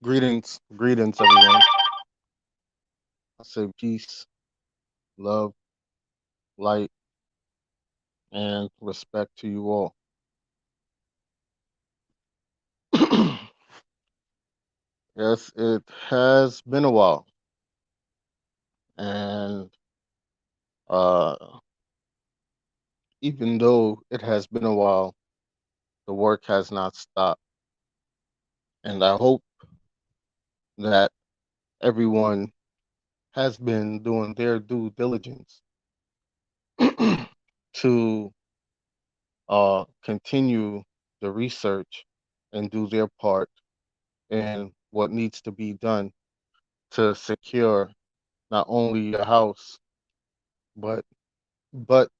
Greetings, everyone. I say peace, love, light, and respect to you all. Yes, it has been a while, and uh, even though it has been a while, the work has not stopped, and I hope that everyone has been doing their due diligence to continue the research and do their part in what needs to be done to secure not only your house but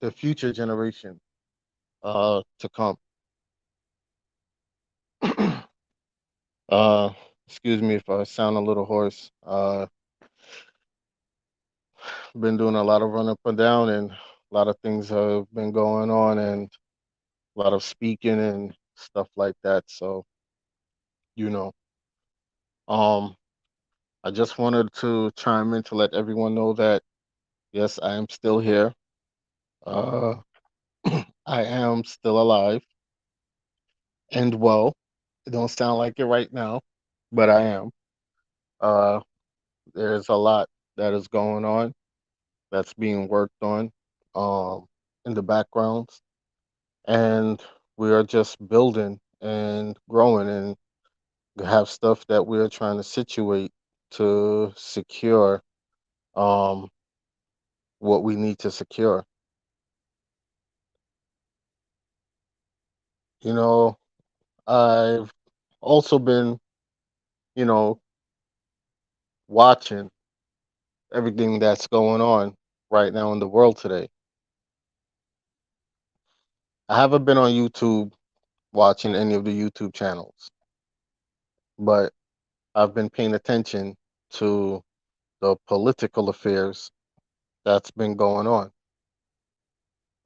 the future generation to come. uh Excuse me if I sound a little hoarse. Been doing a lot of run up and down, and a lot of things have been going on, and a lot of speaking and stuff like that. So, you know, um I just wanted to chime in to let everyone know that yes, I am still here. uh I am still alive and well. It don't sound like it right now, but I am. uh there's a lot that is going on that's being worked on um, in the backgrounds, and we are just building and growing and have stuff that we are trying to situate to secure um, what we need to secure. You know, I've also been, you know, watching everything that's going on right now in the world today. I haven't been on YouTube watching any of the YouTube channels, but I've been paying attention to the political affairs that's been going on.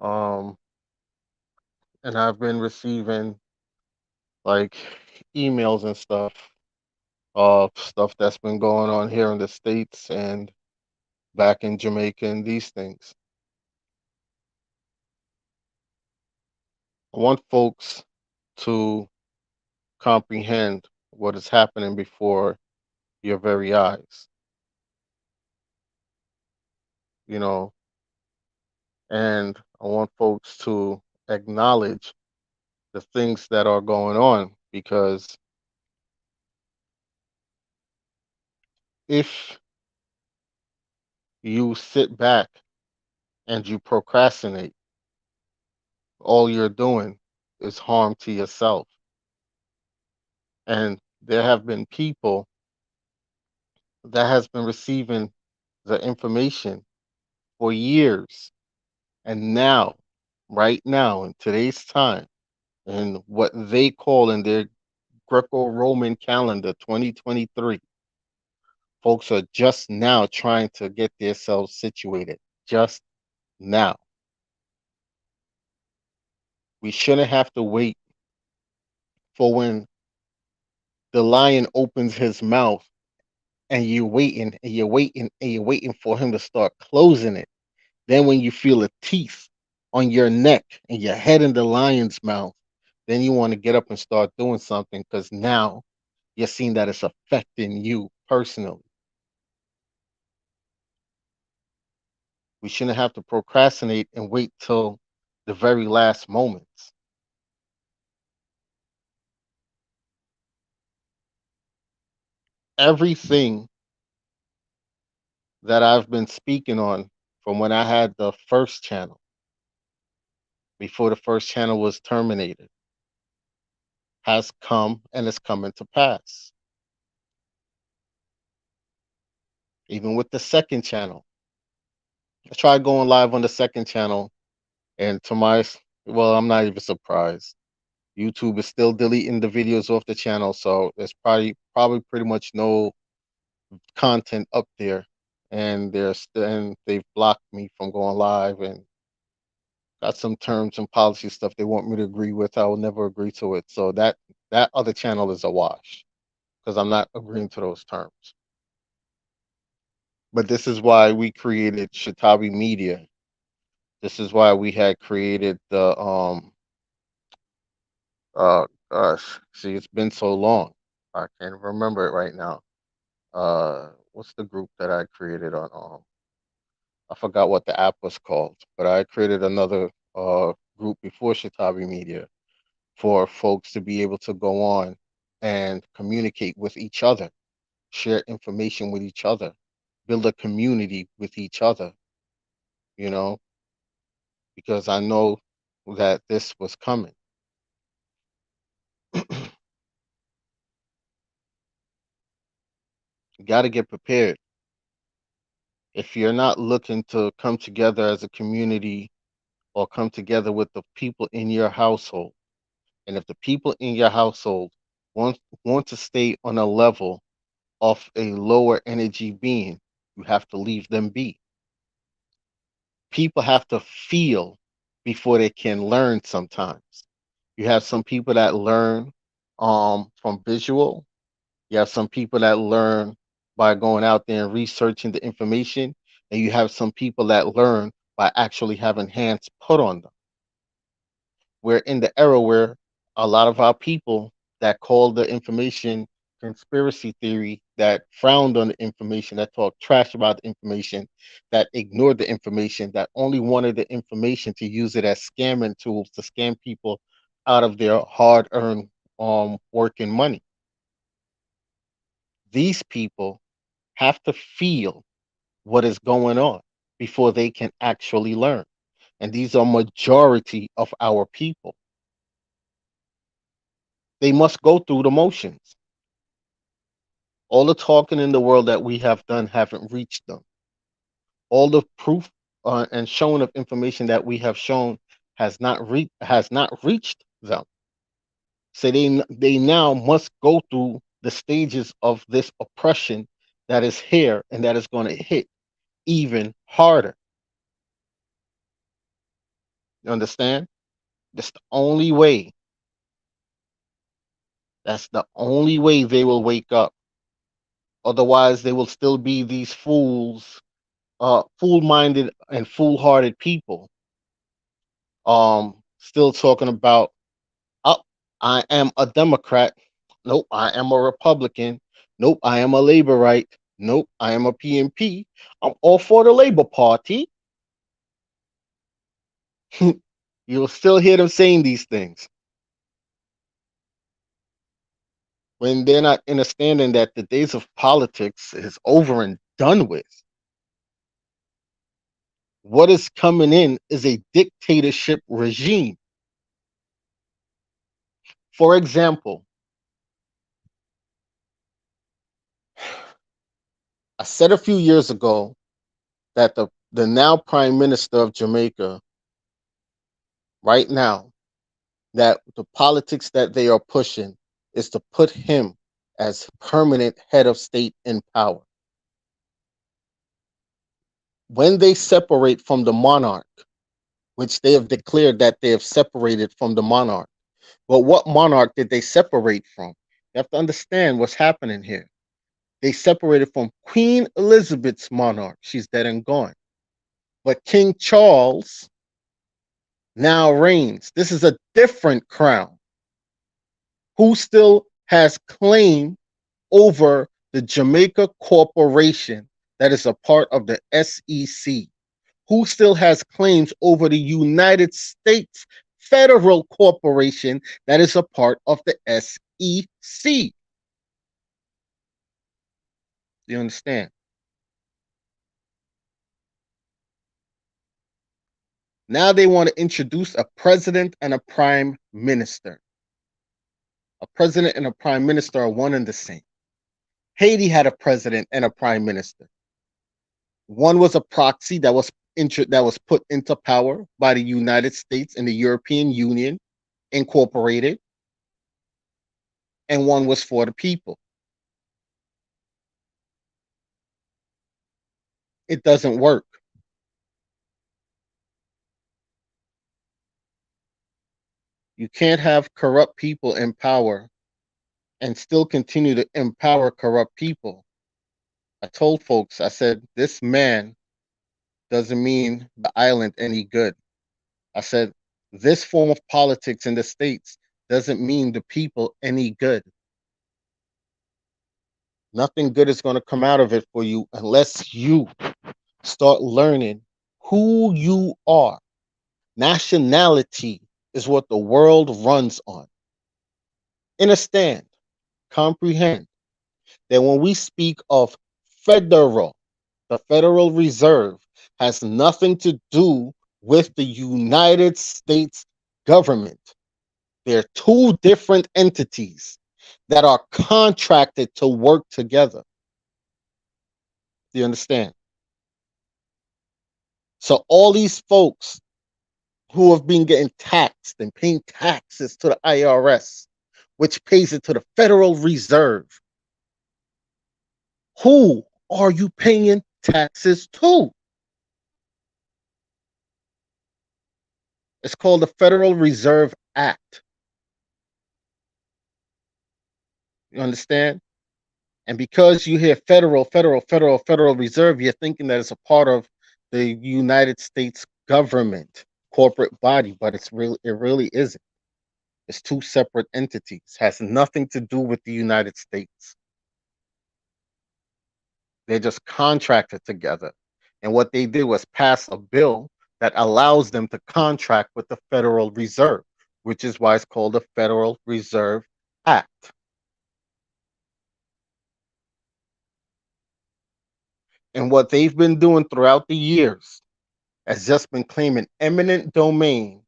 Um, and I've been receiving like emails and stuff of stuff that's been going on here in the States and back in Jamaica and these things. I want folks to comprehend what is happening before your very eyes, you know, and I want folks to acknowledge the things that are going on, because if you sit back and you procrastinate, all you're doing is harm to yourself. And there have been people that has been receiving the information for years, and now, right now, in today's time, in what they call in their Greco-Roman calendar 2023, folks are just now trying to get themselves situated. Just now. We shouldn't have to wait for when the lion opens his mouth and you're waiting and you're waiting and you're waiting for him to start closing it. Then when you feel the teeth on your neck and your head in the lion's mouth, then you want to get up and start doing something, because now you're seeing that it's affecting you personally. We shouldn't have to procrastinate and wait till the very last moments. Everything that I've been speaking on from when I had the first channel, before the first channel was terminated, has come and is coming to pass. Even with the second channel, I tried going live on the second channel, and well, I'm not even surprised. YouTube is still deleting the videos off the channel, so there's probably pretty much no content up there, and they've blocked me from going live and got some terms and policy stuff they want me to agree with. I will never agree to it. So that other channel is a wash, because I'm not agreeing to those terms. But this is why we created Shatabi Media. This is why we had created the gosh, see, it's been so long. I can't remember it right now. What's the group that I created on I forgot what the app was called, but I created another group before Shatabi Media for folks to be able to go on and communicate with each other, share information with each other, build a community with each other, you know, because I know that this was coming. You got to get prepared. If you're not looking to come together as a community or come together with the people in your household, and if the people in your household want to stay on a level of a lower energy being, you have to leave them be. People have to feel before they can learn sometimes. You have some people that learn from visual. You have some people that learn by going out there and researching the information, and you have some people that learn by actually having hands put on them. We're in the era where a lot of our people that call the information conspiracy theory, that frowned on the information, that talked trash about the information, that ignored the information, that only wanted the information to use it as scamming tools to scam people out of their hard-earned working money. These people have to feel what is going on before they can actually learn. And these are majority of our people. They must go through the motions. All the talking in the world that we have done haven't reached them. All the proof and showing of information that we have shown has not reached them. So they now must go through the stages of this oppression that is here and that is going to hit even harder. You understand? That's the only way. That's the only way they will wake up. Otherwise, they will still be these fool-minded and foolhardy people. Still talking about, oh, I am a Democrat. Nope, I am a Republican. Nope, I am a Laborite. Nope, I am a PNP. I'm all for the Labor Party. You'll still hear them saying these things when they're not understanding that the days of politics is over and done with. What is coming in is a dictatorship regime. For example, I said a few years ago that the now Prime Minister of Jamaica, right now, that the politics that they are pushing is to put him as permanent head of state in power. When they separate from the monarch, which they have declared that they have separated from the monarch, but what monarch did they separate from? You have to understand what's happening here. They separated from Queen Elizabeth's monarch. She's dead and gone. But King Charles now reigns. This is a different crown. Who still has claim over the Jamaica Corporation that is a part of the SEC? Who still has claims over the United States Federal Corporation that is a part of the SEC? Do you understand? Now they want to introduce a president and a prime minister. A president and a prime minister are one and the same. Haiti had a president and a prime minister. One was a proxy that was put into power by the United States and the European Union Incorporated, and one was for the people. It doesn't work. You can't have corrupt people in power and still continue to empower corrupt people. I told folks, I said, this man doesn't mean the island any good. I said, this form of politics in the States doesn't mean the people any good. Nothing good is going to come out of it for you unless you start learning who you are. Nationality is what the world runs on. Understand, comprehend that when we speak of federal, the Federal Reserve has nothing to do with the United States government. They're two different entities that are contracted to work together. Do you understand? So all these folks who have been getting taxed and paying taxes to the IRS, which pays it to the Federal Reserve, who are you paying taxes to? It's called the Federal Reserve Act. You understand? And because you hear federal reserve, you're thinking that it's a part of the United States government, corporate body, but it really isn't. It's two separate entities. Has nothing to do with the United States. They're just contracted together. And what they did was pass a bill that allows them to contract with the Federal Reserve, which is why it's called the Federal Reserve Act. And what they've been doing throughout the years has just been claiming eminent domain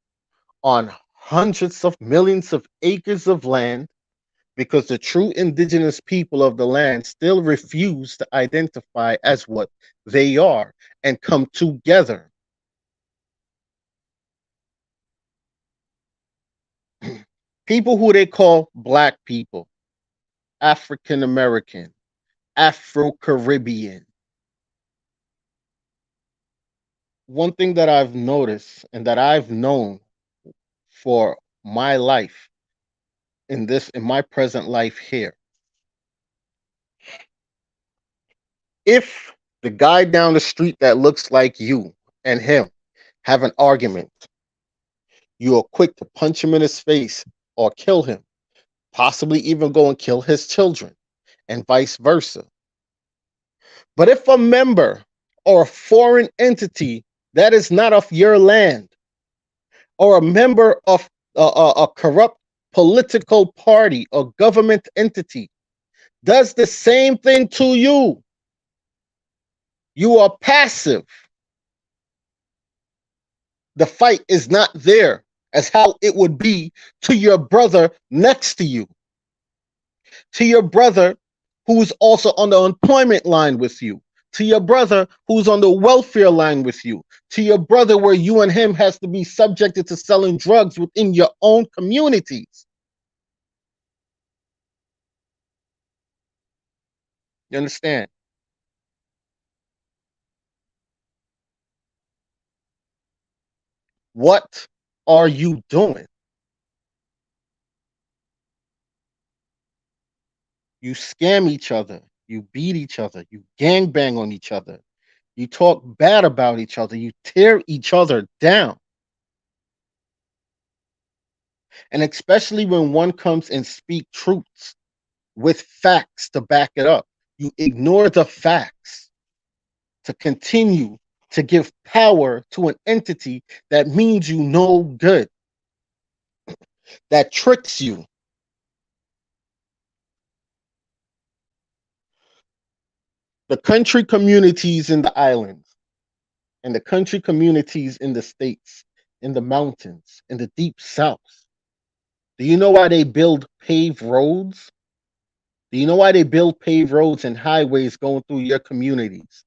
on hundreds of millions of acres of land because the true indigenous people of the land still refuse to identify as what they are and come together. People who they call Black people, African American, Afro Caribbean. One thing that I've noticed and that I've known for my life in my present life here, if the guy down the street that looks like you and him have an argument, you are quick to punch him in his face or kill him, possibly even go and kill his children, and vice versa. But if a member or a foreign entity that is not of your land, or a member of a corrupt political party or government entity does the same thing to you, you are passive. The fight is not there as how it would be to your brother next to you, to your brother who's also on the employment line with you, to your brother who's on the welfare line with you, to your brother where you and him has to be subjected to selling drugs within your own communities. You understand? What are you doing? You scam each other, you beat each other, you gangbang on each other, you talk bad about each other, you tear each other down. And especially when one comes and speak truths with facts to back it up, you ignore the facts to continue to give power to an entity that means you no good, that tricks you. The country communities in the islands and the country communities in the states, in the mountains, in the deep south. Do you know why they build paved roads? Do you know why they build paved roads and highways going through your communities?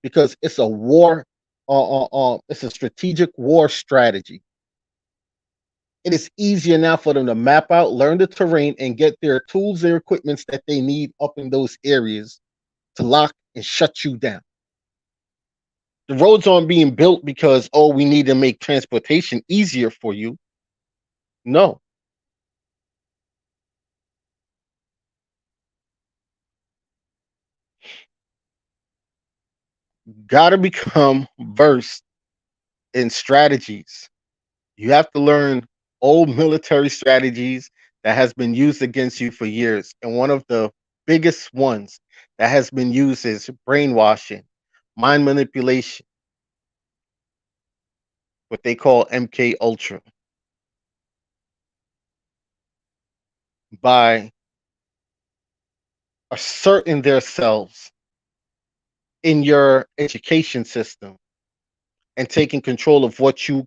Because it's a war, it's a strategic war strategy. It is easier now for them to map out, learn the terrain, and get their tools and equipments that they need up in those areas to lock and shut you down. The roads aren't being built because, oh, we need to make transportation easier for you. No. got to become versed in strategies. You have to learn old military strategies that has been used against you for years. And one of the biggest ones that has been used is brainwashing, mind manipulation, what they call MK Ultra, by asserting themselves in your education system and taking control of what you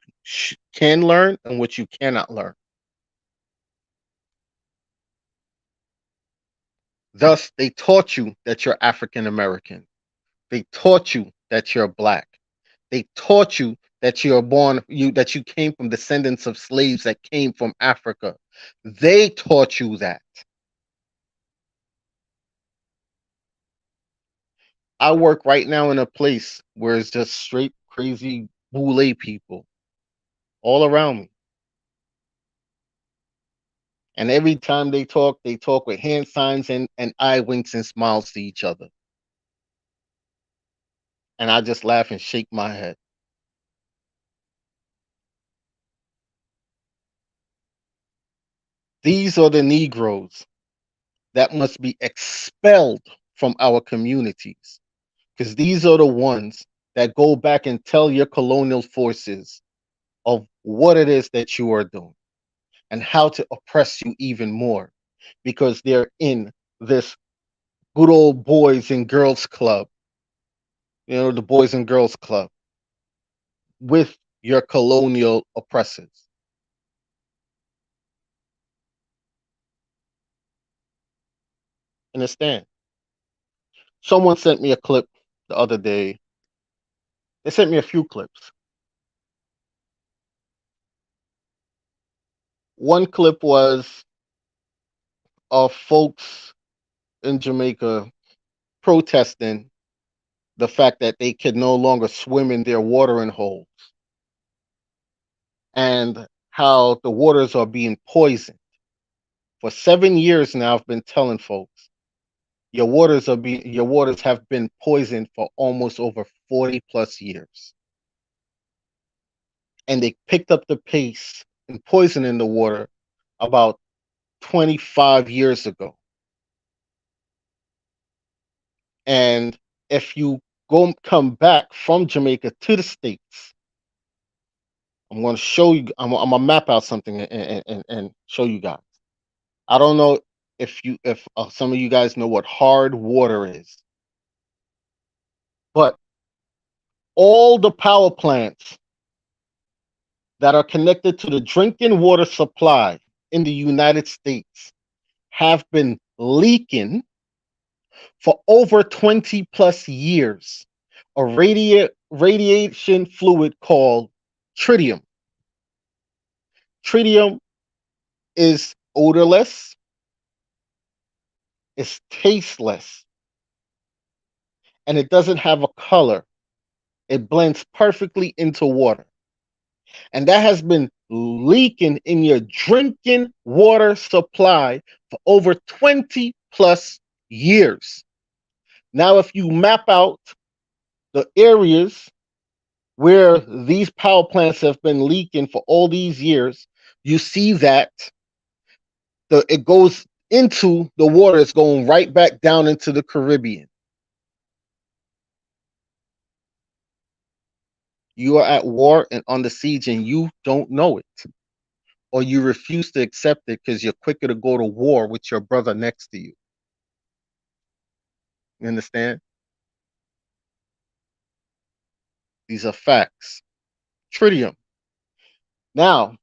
can learn and what you cannot learn. Thus, they taught you that you're African American. They taught you that you're black. They taught you that you're born you that you came from descendants of slaves that came from Africa. They taught you that. I work right now in a place where it's just straight crazy boule people all around me. And every time they talk with hand signs and eye winks and smiles to each other. And I just laugh and shake my head. These are the Negroes that must be expelled from our communities, because these are the ones that go back and tell your colonial forces of what it is that you are doing and how to oppress you even more, because they're in this good old boys and girls club, the Boys and Girls Club with your colonial oppressors. Understand? Someone sent me a clip the other day. They sent me a few clips. One clip was of folks in Jamaica protesting the fact that they could no longer swim in their watering holes and how the waters are being poisoned. For 7 years now, I've been telling folks your waters have been poisoned for almost over 40 plus years. And they picked up the pace in poisoning the water about 25 years ago. And if you come back from Jamaica to the States, I'm going to show you, I'm going to map out something and show you guys. I don't know if some of you guys know what hard water is, but all the power plants that are connected to the drinking water supply in the United States have been leaking for over 20 plus years. A radiation fluid called tritium. Tritium is odorless, it's tasteless, and it doesn't have a color. It blends perfectly into water. And that has been leaking in your drinking water supply for over 20 plus years. Now, if you map out the areas where these power plants have been leaking for all these years, you see that it goes into the water, it's going right back down into the Caribbean. You are at war and on the siege and you don't know it, or you refuse to accept it because you're quicker to go to war with your brother next to you. You understand? These are facts. Tritium. Now,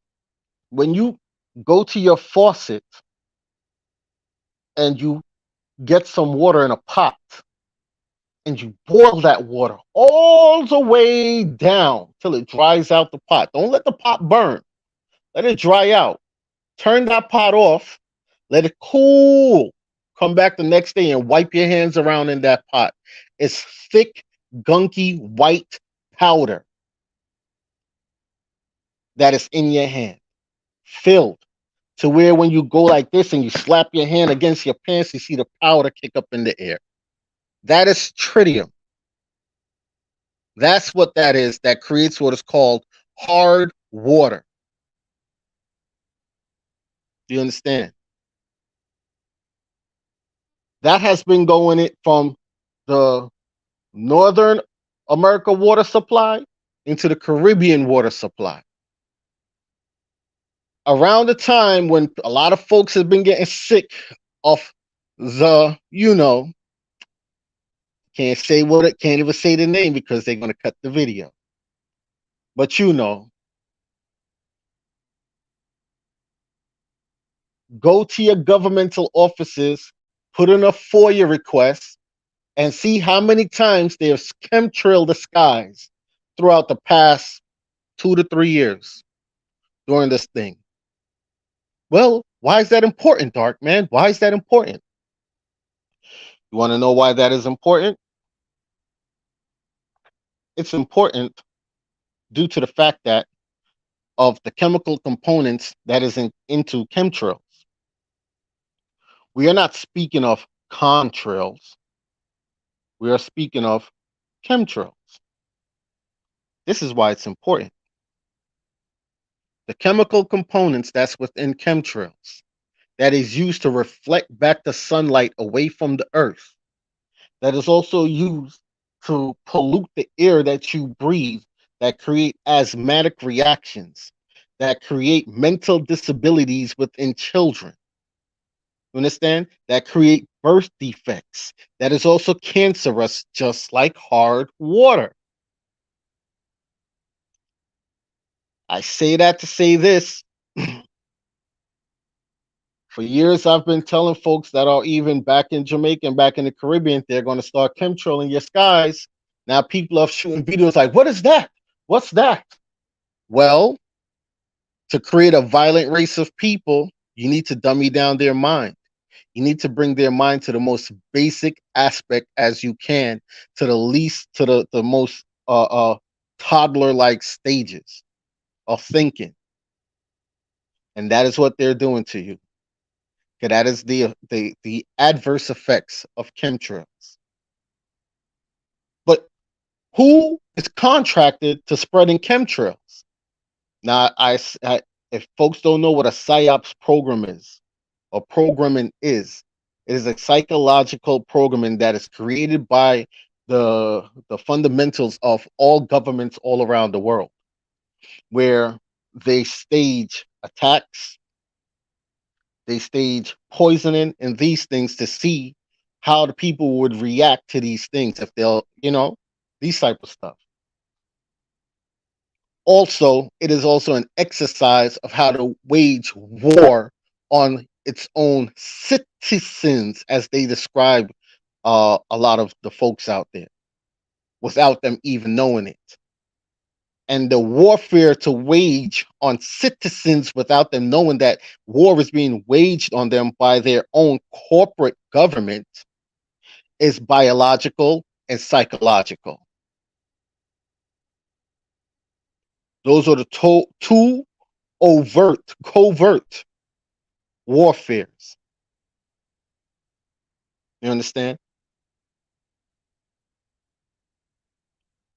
when you go to your faucet and you get some water in a pot and you boil that water all the way down till it dries out the pot. Don't let the pot burn. Let it dry out. Turn that pot off. Let it cool. Come back the next day and wipe your hands around in that pot. It's thick, gunky, white powder that is in your hand, filled to where when you go like this and you slap your hand against your pants, you see the powder kick up in the air. That is tritium. That's what that is. That creates what is called hard water. Do you understand? That has been going it from the Northern America water supply into the Caribbean water supply. Around the time when a lot of folks have been getting sick of the, can't say what it, can't even say the name because they're going to cut the video. But go to your governmental offices, put in a FOIA request, and see how many times they've chemtrailed the skies throughout the past 2 to 3 years during this thing. Well, why is that important, Dark Man? Why is that important? You want to know why that is important? It's important due to the fact that of the chemical components that is into chemtrails. We are not speaking of contrails. We are speaking of chemtrails. This is why it's important. The chemical components that's within chemtrails that is used to reflect back the sunlight away from the earth, that is also used to pollute the air that you breathe, that create asthmatic reactions, that create mental disabilities within children. You understand? That create birth defects. That is also cancerous, just like hard water. I say that to say this. For years, I've been telling folks that are even back in Jamaica and back in the Caribbean, they're going to start chemtrailing your skies. Now, people are shooting videos like, what is that? What's that? Well, to create a violent race of people, you need to dummy down their mind. You need to bring their mind to the most basic aspect as you can, to the least, to the most toddler-like stages of thinking. And that is what they're doing to you. Okay, that is the adverse effects of chemtrails. But who is contracted to spreading chemtrails? Now, if folks don't know what a psyops program is, or programming is, it is a psychological programming that is created by the fundamentals of all governments all around the world, where they stage attacks, they stage poisoning and these things to see how the people would react to these things if they'll, these type of stuff. Also, it is also an exercise of how to wage war on its own citizens, as they describe a lot of the folks out there, without them even knowing it. And the warfare to wage on citizens without them knowing that war is being waged on them by their own corporate government is biological and psychological. Those are the two covert warfares. You understand?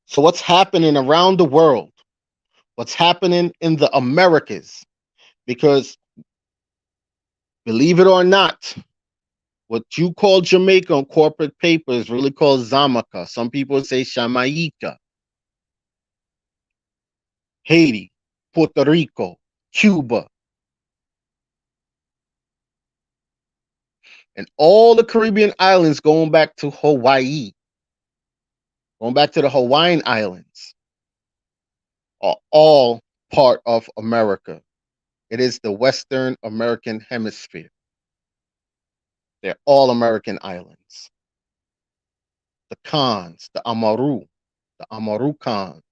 So, what's happening around the world? What's happening in the Americas? Because, believe it or not, what you call Jamaica on corporate paper is really called Zamaica. Some people say Jamaica. Haiti, Puerto Rico, Cuba, and all the Caribbean islands going back to Hawaii, going back to the Hawaiian Islands, are all part of America. It is the Western American Hemisphere. They're all American islands. The Khans, the Amaru Khans,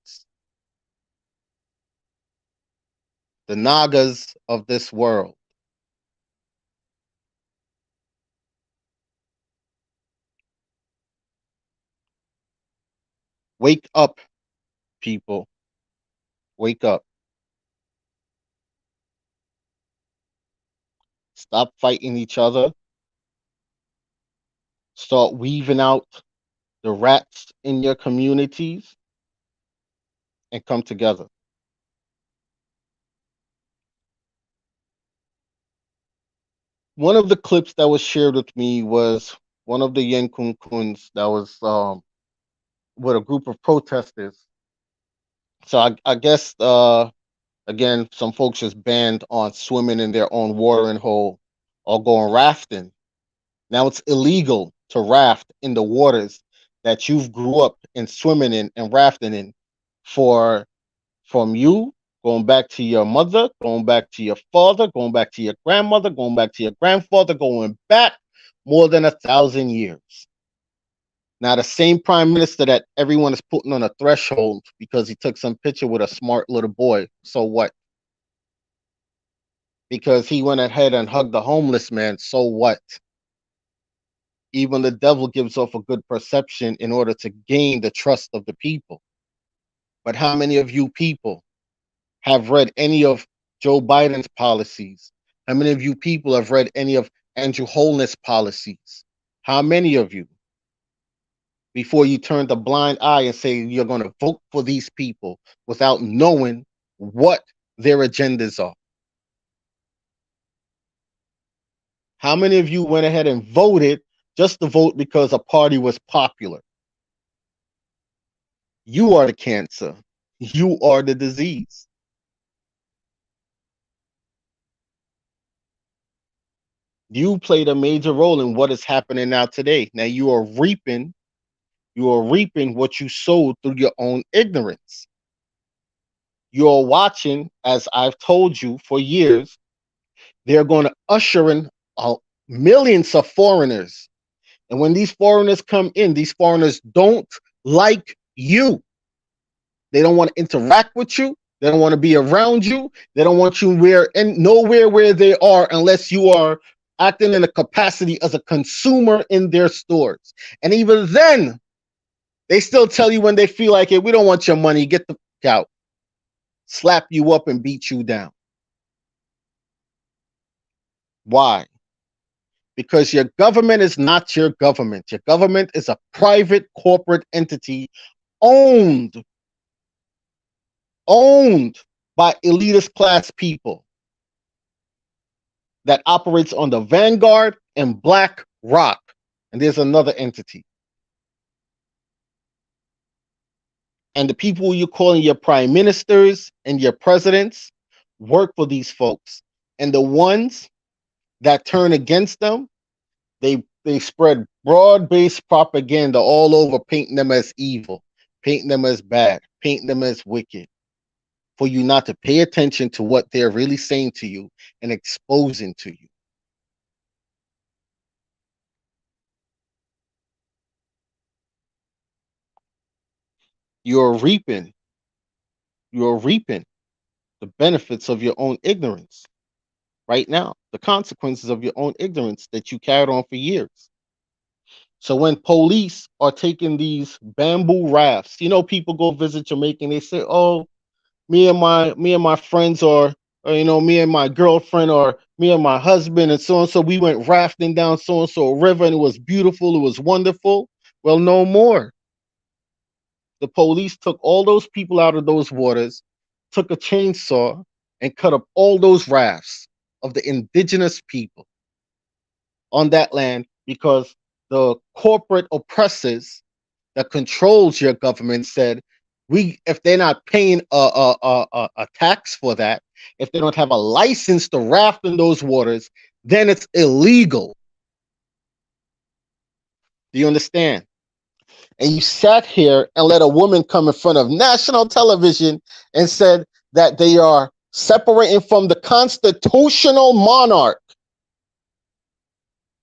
the Nagas of this world. Wake up, people. Wake up. Stop fighting each other. Start weaving out the rats in your communities. and come together. One of the clips that was shared with me was one of the Yenkun Kuns that was with a group of protesters. So I guess again, some folks just banned on swimming in their own watering hole or going rafting. Now it's illegal to raft in the waters that you've grew up in swimming in and rafting in for from you going back to your mother, going back to your father, going back to your grandmother, going back to your grandfather, going back more than 1,000 years. Now, the same prime minister that everyone is putting on a threshold because he took some picture with a smart little boy. So what? Because he went ahead and hugged the homeless man. So what? Even the devil gives off a good perception in order to gain the trust of the people. But how many of you people have read any of Joe Biden's policies? How many of you people have read any of Andrew Holness' policies? How many of you? Before you turn the blind eye and say you're going to vote for these people without knowing what their agendas are. How many of you went ahead and voted just to vote because a party was popular? You are the cancer. You are the disease. You played a major role in what is happening now today. Now you are reaping what you sowed through your own ignorance. You're watching, as I've told you for years, they're going to usher in millions of foreigners. And when these foreigners come in, these foreigners don't like you. They don't want to interact with you. They don't want to be around you. They don't want you nowhere where they are unless you are acting in a capacity as a consumer in their stores. And even then, they still tell you when they feel like it, we don't want your money, get the fuck out. Slap you up and beat you down. Why? Because your government is not your government. Your government is a private corporate entity owned by elitist class people that operates on the Vanguard and Black Rock. And there's another entity. And the people you're calling your prime ministers and your presidents work for these folks. And the ones that turn against them, they spread broad-based propaganda all over, painting them as evil, painting them as bad, painting them as wicked, for you not to pay attention to what they're really saying to you and exposing to you. You're reaping the benefits of your own ignorance right now, the consequences of your own ignorance that you carried on for years. So when police are taking these bamboo rafts, people go visit Jamaica and they say, "Oh, me and my friends, or me and my girlfriend, or me and my husband, and so on. So we went rafting down so and so river, and it was beautiful. It was wonderful." Well, no more. The police took all those people out of those waters, took a chainsaw, and cut up all those rafts of the indigenous people on that land because the corporate oppressors that controls your government said, if they're not paying a tax for that, if they don't have a license to raft in those waters, then it's illegal. Do you understand? And you sat here and let a woman come in front of national television and said that they are separating from the constitutional monarch.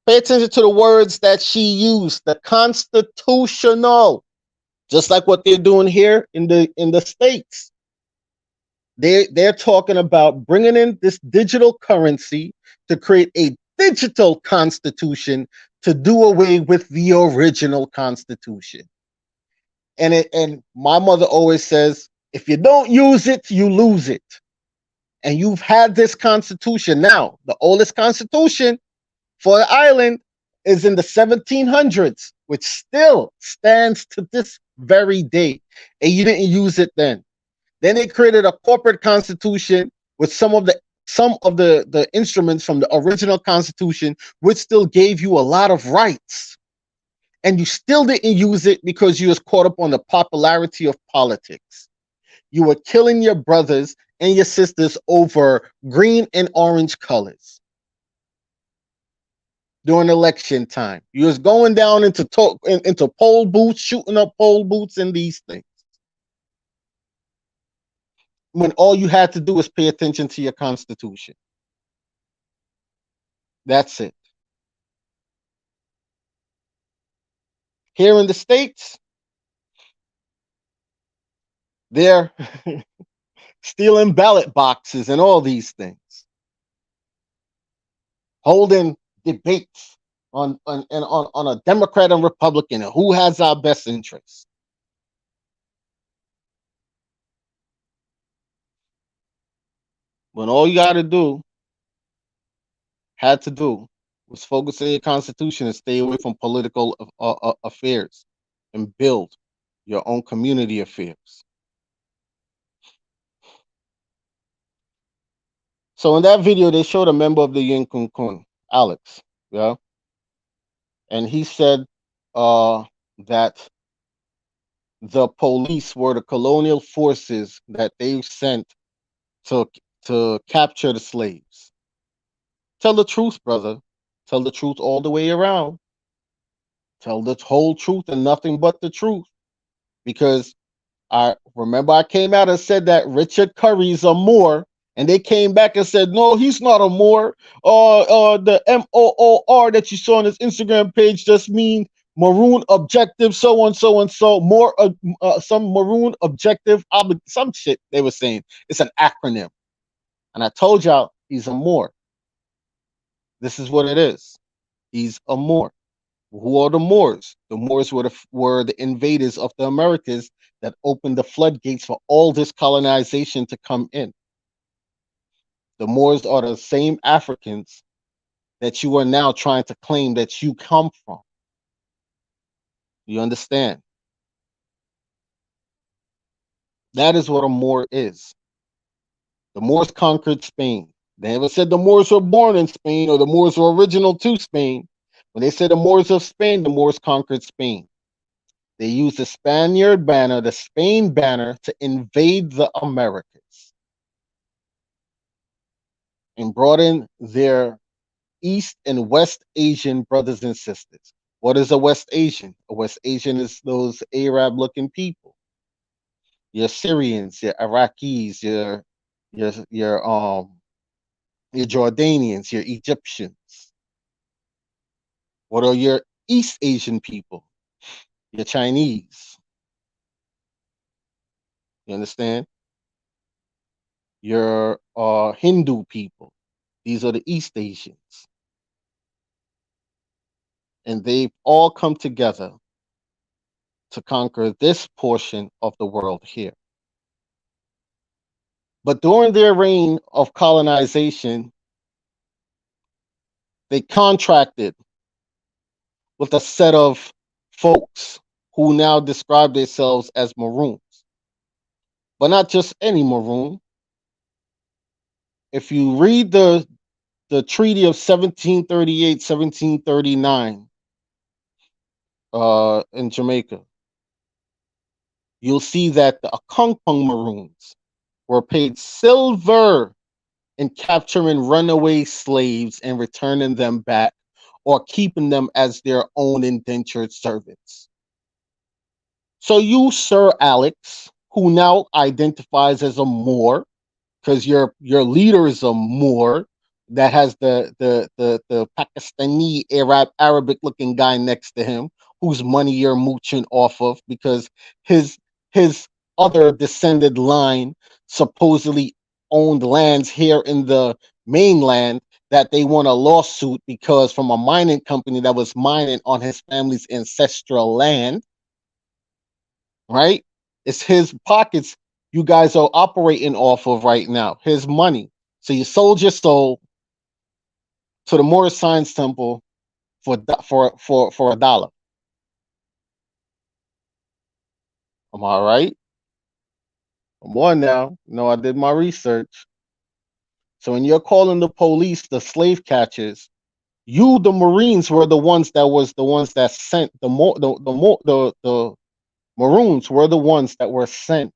Pay attention to the words that she used, the constitutional, just like what they're doing here in the States. They're talking about bringing in this digital currency to create a digital constitution to do away with the original constitution. And my mother always says, if you don't use it, you lose it. And you've had this constitution now. The oldest constitution for the island is in the 1700s, which still stands to this very day. And you didn't use it then. Then they created a corporate constitution with some of the instruments from the original constitution, which still gave you a lot of rights. And you still didn't use it because you was caught up on the popularity of politics. You were killing your brothers and your sisters over green and orange colors during election time. You was going down into poll booths, shooting up poll booths and these things, when all you had to do was pay attention to your constitution. That's it. Here in the States, they're stealing ballot boxes and all these things, holding debates on a Democrat and Republican and who has our best interests. When all you got to do, had to do, was focus on your constitution and stay away from political affairs and build your own community affairs. So in that video, they showed a member of the Yin Kun Kun, Alex, yeah, and he said that the police were the colonial forces that they sent to capture the slaves. Tell the truth, brother. Tell the truth all the way around. Tell the whole truth and nothing but the truth. Because I remember I came out and said that Richard Curry's a Moor, and they came back and said, no, he's not a Moor. The MOOR that you saw on his Instagram page just mean maroon objective, so and so and so. More some maroon objective, some shit they were saying. It's an acronym. And I told y'all he's a Moor. This is what it is. He's a Moor. Who are the Moors? The Moors were the invaders of the Americas that opened the floodgates for all this colonization to come in. The Moors are the same Africans that you are now trying to claim that you come from. You understand? That is what a Moor is. The Moors conquered Spain. They never said the Moors were born in Spain or the Moors were original to Spain. When they said the Moors of Spain, the Moors conquered Spain. They used the Spaniard banner, the Spain banner, to invade the Americas and brought in their East and West Asian brothers and sisters. What is a West Asian? A West Asian is those Arab-looking people. Your Syrians, your Iraqis, your Jordanians, your Egyptians. What are your East Asian people? Your Chinese. You understand? Your Hindu people. These are the East Asians. And they've all come together to conquer this portion of the world here. But during their reign of colonization, they contracted with a set of folks who now describe themselves as Maroons. But not just any Maroon. If you read the Treaty of 1738, 1739 in Jamaica, you'll see that the Akongpong Maroons were paid silver in capturing runaway slaves and returning them back, or keeping them as their own indentured servants. So you, Sir Alex, who now identifies as a Moor, because your leader is a Moor that has the Pakistani Arabic looking guy next to him, whose money you're mooching off of, because his other descended line supposedly owned lands here in the mainland that they won a lawsuit because from a mining company that was mining on his family's ancestral land, right? It's his pockets you guys are operating off of right now, his money. So you sold your soul to the Moorish Science Temple for $1. Am I right? Come on now. No, I did my research. So when you're calling the police the slave catchers, you, the Marines, were the ones that sent the Maroons were the ones that were sent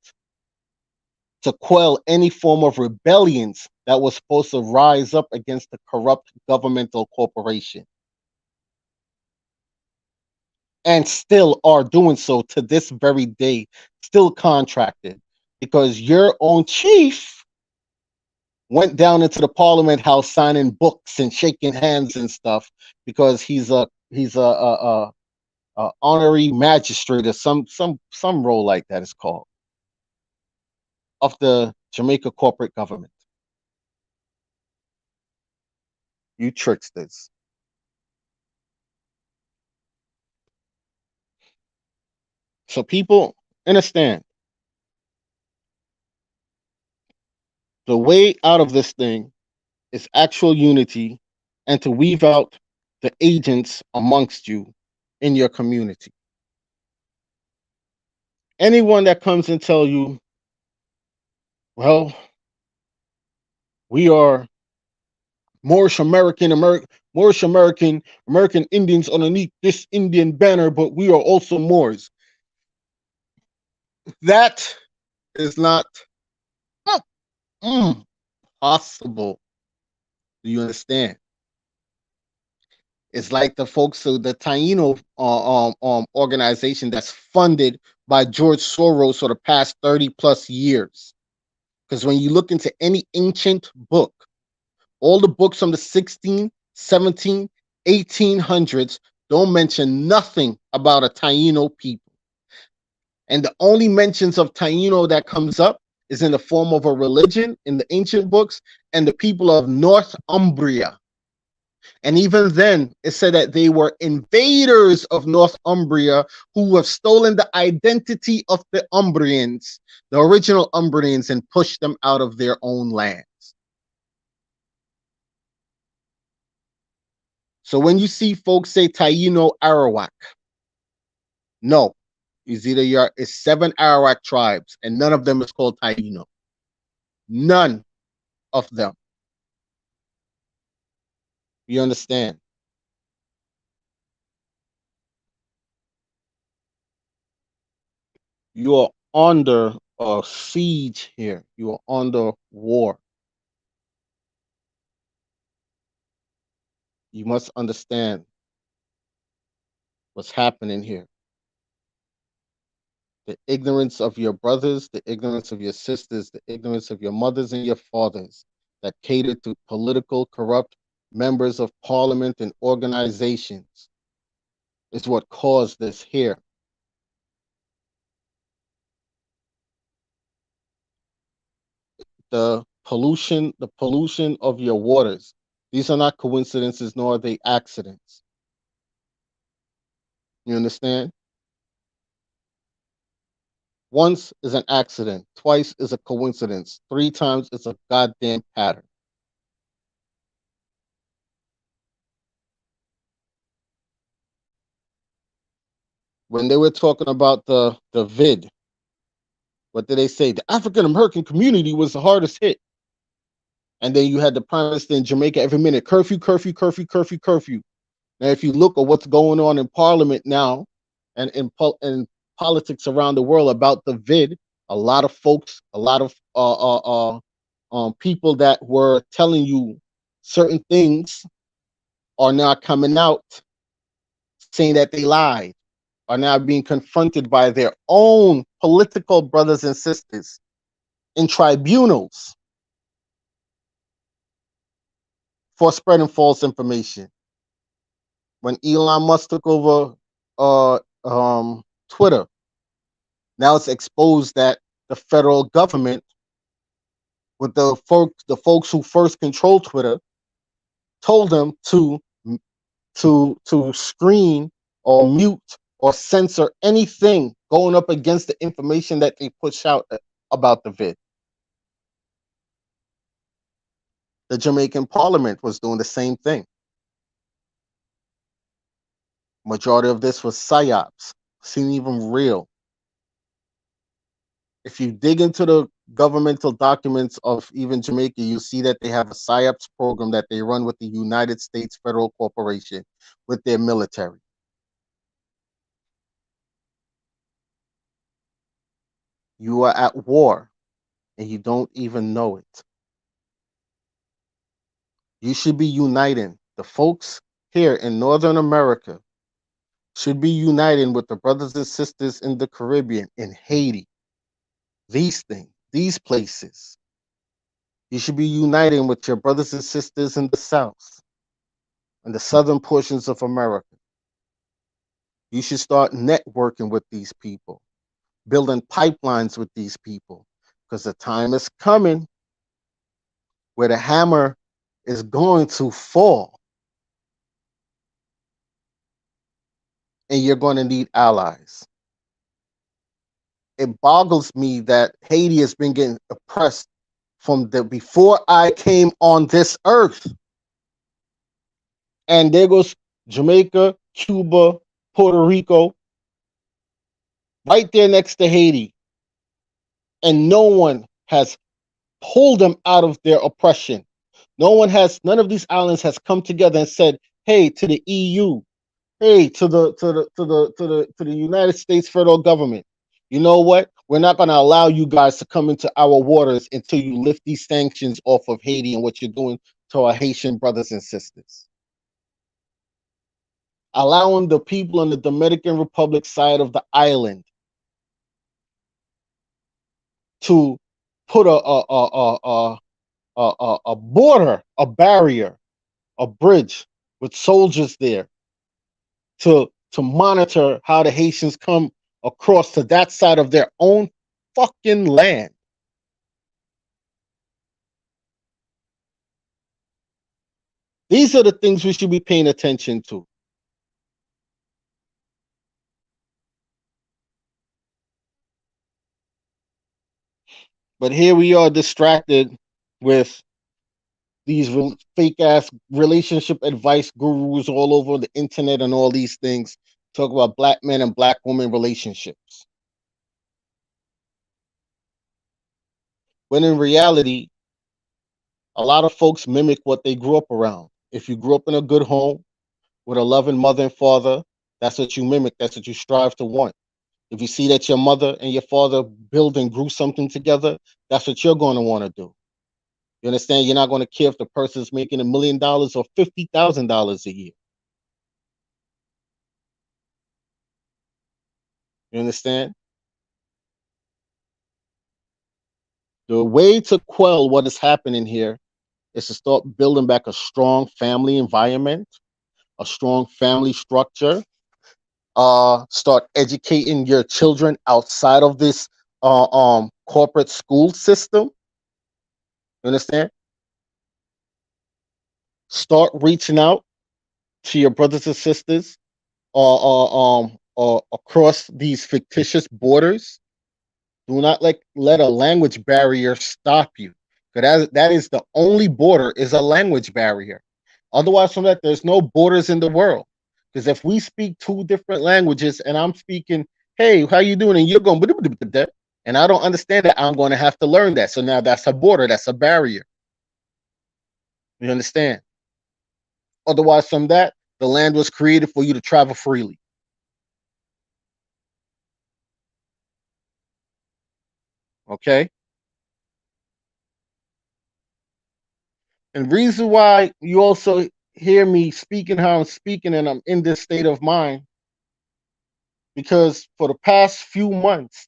to quell any form of rebellions that was supposed to rise up against the corrupt governmental corporation, and still are doing so to this very day, still contracted, because your own chief went down into the Parliament House signing books and shaking hands and stuff because he's a honorary magistrate or some role like that is called of the Jamaica corporate government. You tricksters. So people understand the way out of this thing is actual unity and to weave out the agents amongst you in your community. Anyone that comes and tell you, well, we are Moorish American Indians underneath this Indian banner, but we are also Moors. That is not possible. Do you understand? It's like the folks of the Taino organization that's funded by George Soros for the past 30 plus years. Because when you look into any ancient book, all the books from the 16, 17, 1800s don't mention nothing about a Taino people. And the only mentions of Taino that comes up is in the form of a religion in the ancient books and the people of Northumbria. And even then, it said that they were invaders of Northumbria who have stolen the identity of the Umbrians, the original Umbrians, and pushed them out of their own lands. So when you see folks say Taino Arawak, no, it's 7 Arawak tribes, and none of them is called Taino. None of them. You understand? You are under a siege here. You are under war. You must understand what's happening here. The ignorance of your brothers, the ignorance of your sisters, the ignorance of your mothers and your fathers that cater to political, corrupt members of parliament and organizations is what caused this here. The pollution of your waters. These are not coincidences, nor are they accidents. You understand? Once is an accident, twice is a coincidence, 3 times it's a goddamn pattern. When they were talking about the vid, what did they say? The African American community was the hardest hit. And then you had the prime minister in Jamaica every minute, curfew, curfew, curfew, curfew, curfew. Now, if you look at what's going on in Parliament now, and in politics around the world about the vid, a lot of folks, a lot of people that were telling you certain things are now coming out saying that they lied, are now being confronted by their own political brothers and sisters in tribunals for spreading false information. When Elon Musk took over Twitter, now it's exposed that the federal government, with the folks who first controlled Twitter, told them to screen or mute or censor anything going up against the information that they push out about the vid. The Jamaican Parliament was doing the same thing. Majority of this was psyops, seemed even real. If you dig into governmental documents of even Jamaica, you see that they have a PSYOPs program that they run with the United States Federal Corporation with their military. You are at war and you don't even know it. You should be uniting. The folks here in Northern America should be uniting with the brothers and sisters in the Caribbean, in Haiti, these things, these places. You should be uniting with your brothers and sisters in the South and the southern portions of America. You should start networking with these people, building pipelines with these people, because the time is coming where the hammer is going to fall and you're going to need allies. It boggles me that Haiti has been getting oppressed from the before I came on this earth. And there goes Jamaica, Cuba, Puerto Rico, right there next to Haiti. And no one has pulled them out of their oppression. None of these islands has come together and said, hey, to the EU, hey, to the United States federal government, you know what? We're not going to allow you guys to come into our waters until you lift these sanctions off of Haiti and what you're doing to our Haitian brothers and sisters. Allowing the people on the Dominican Republic side of the island to put a border, a barrier, a bridge with soldiers there to monitor how the Haitians come across to that side of their own fucking land. These are the things we should be paying attention to. But here we are distracted with these fake ass relationship advice gurus all over the internet and all these things talk about black men and black women relationships. When in reality, a lot of folks mimic what they grew up around. If you grew up in a good home with a loving mother and father, that's what you mimic. That's what you strive to want. If you see that your mother and your father build and grew something together, that's what you're going to want to do. You understand? You're not going to care if the person's making $1 million or $50,000 a year. You understand? The way to quell what is happening here is to start building back a strong family environment, a strong family structure. Start educating your children outside of this corporate school system. You understand? Start reaching out to your brothers and sisters across these fictitious borders. Do not let a language barrier stop you. Because that is the only border is a language barrier. Otherwise, from that, there's no borders in the world. Because if we speak two different languages and I'm speaking, hey, how you doing? And you're going, and I don't understand that, I'm going to have to learn that. So now that's a border, that's a barrier. You understand? Otherwise, from that, the land was created for you to travel freely. Okay? And reason why you also hear me speaking how I'm speaking and I'm in this state of mind, because for the past few months,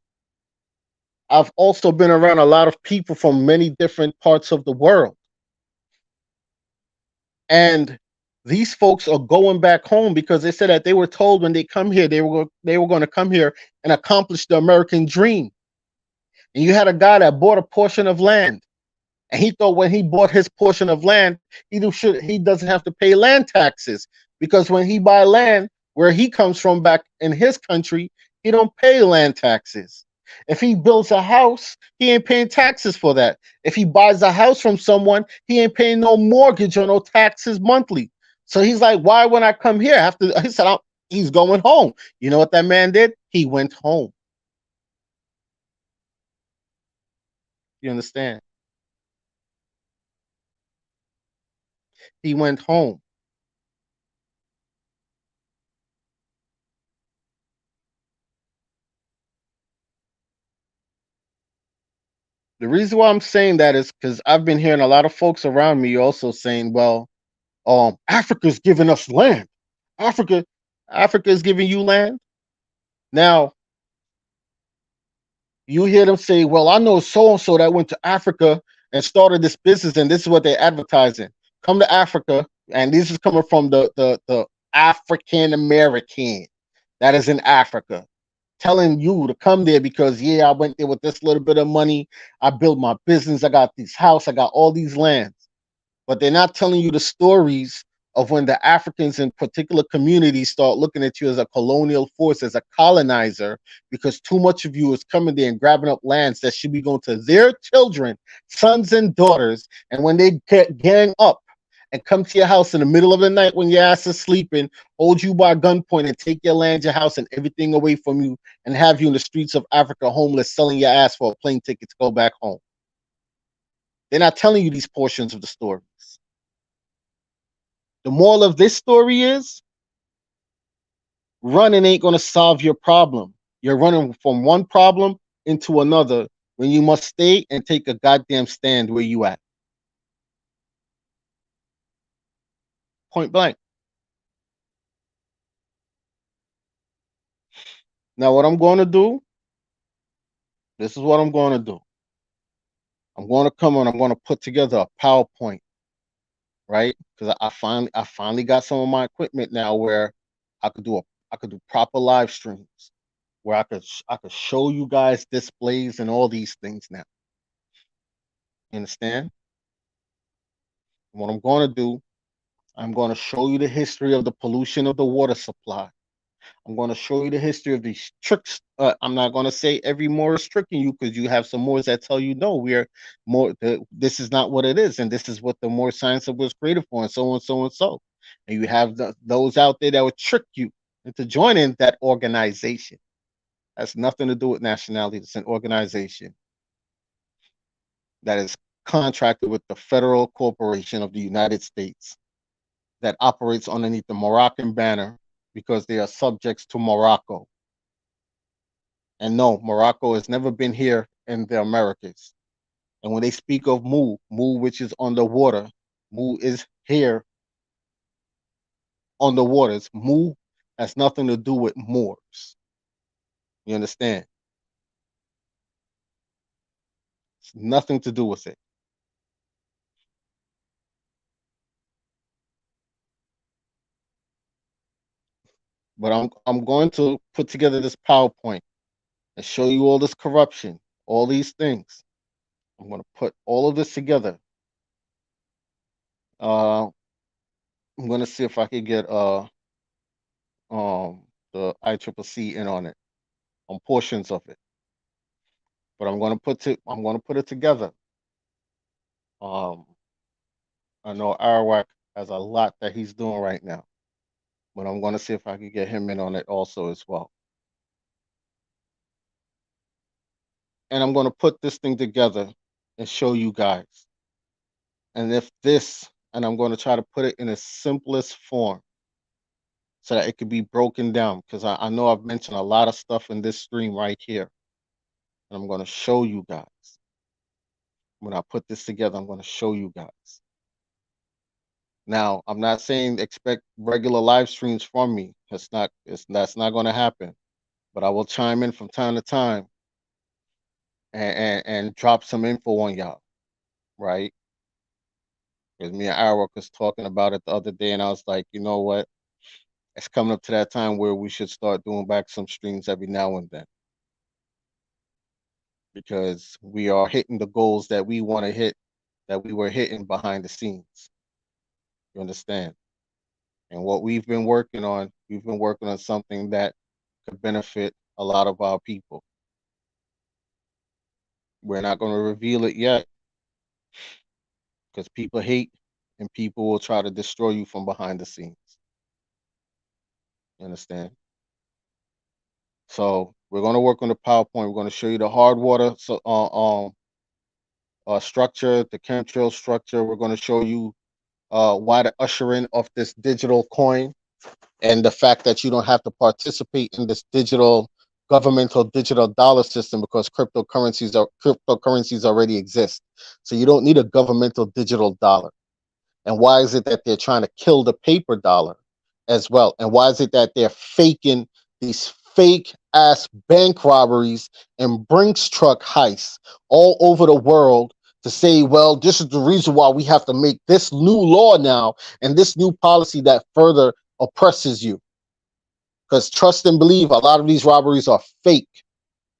I've also been around a lot of people from many different parts of the world. And these folks are going back home because they said that they were told when they come here, they were going to come here and accomplish the American dream. And you had a guy that bought a portion of land. And he thought when he bought his portion of land, he doesn't have to pay land taxes, because when he buy land where he comes from back in his country, he don't pay land taxes. If he builds a house, he ain't paying taxes for that. If he buys a house from someone, he ain't paying no mortgage or no taxes monthly. So he's like, why when I come here? He said, he's going home. You know what that man did? He went home. You understand? He went home. The reason why I'm saying that is because I've been hearing a lot of folks around me also saying, well, Africa's giving us land. Africa, Africa is giving you land. Now, you hear them say, well, I know so and so that went to Africa and started this business, and this is what they're advertising. Come to Africa, and this is coming from the African American that is in Africa, telling you to come there because yeah, I went there with this little bit of money. I built my business. I got this house. I got all these lands, but they're not telling you the stories of when the Africans in particular communities start looking at you as a colonial force, as a colonizer, because too much of you is coming there and grabbing up lands that should be going to their children, sons and daughters. And when they get gang up and come to your house in the middle of the night when your ass is sleeping, hold you by gunpoint and take your land, your house, and everything away from you, and have you in the streets of Africa homeless, selling your ass for a plane ticket to go back home. They're not telling you these portions of the stories. The moral of this story is running ain't going to solve your problem. You're running from one problem into another when you must stay and take a goddamn stand where you at. Point blank. Now, what I'm going to do, this is what I'm going to do. I'm going to come on, I'm going to put together a PowerPoint, right? Because I finally got some of my equipment now where I could do proper live streams where I could show you guys displays and all these things now. You understand? What I'm going to do, I'm going to show you the history of the pollution of the water supply. I'm going to show you the history of these tricks. I'm not going to say every Moor is tricking you because you have some Moors that tell you no, we are more. This is not what it is, and this is what the Moor science was created for, and so on, so and so. And you have those out there that would trick you into joining that organization. Has nothing to do with nationality. It's an organization that is contracted with the Federal Corporation of the United States that operates underneath the Moroccan banner because they are subjects to Morocco. And no, Morocco has never been here in the Americas. And when they speak of Mu, which is underwater, Mu is here on the waters. Mu has nothing to do with Moors. You understand? It's nothing to do with it. But I'm going to put together this PowerPoint and show you all this corruption, all these things. I'm going to put all of this together. I'm going to see if I could get the ICCC in on it, on portions of it. But I'm going to put it together. Um, I know Arawak has a lot that he's doing right now, but I'm going to see if I can get him in on it also as well. And I'm going to put this thing together and show you guys. And if this, and I'm going to try to put it in the simplest form so that it could be broken down because I know I've mentioned a lot of stuff in this stream right here. And I'm going to show you guys. When I put this together, I'm going to show you guys. Now, I'm not saying expect regular live streams from me. That's not going to happen. But I will chime in from time to time and drop some info on y'all, right? Because me and Arak was talking about it the other day, and I was like, you know what? It's coming up to that time where we should start doing back some streams every now and then because we are hitting the goals that we want to hit, that we were hitting behind the scenes. You understand? And what we've been working on something that could benefit a lot of our people. We're not going to reveal it yet because people hate and people will try to destroy you from behind the scenes. You understand? So we're going to work on the PowerPoint. We're going to show you the hard water structure, the chemtrail structure. We're going to show you why the ushering of this digital coin and the fact that you don't have to participate in this digital governmental digital dollar system because cryptocurrencies already exist. So you don't need a governmental digital dollar. And why is it that they're trying to kill the paper dollar as well? And why is it that they're faking these fake ass bank robberies and Brinks truck heists all over the world to say, well, this is the reason why we have to make this new law now and this new policy that further oppresses you? Because trust and believe, a lot of these robberies are fake.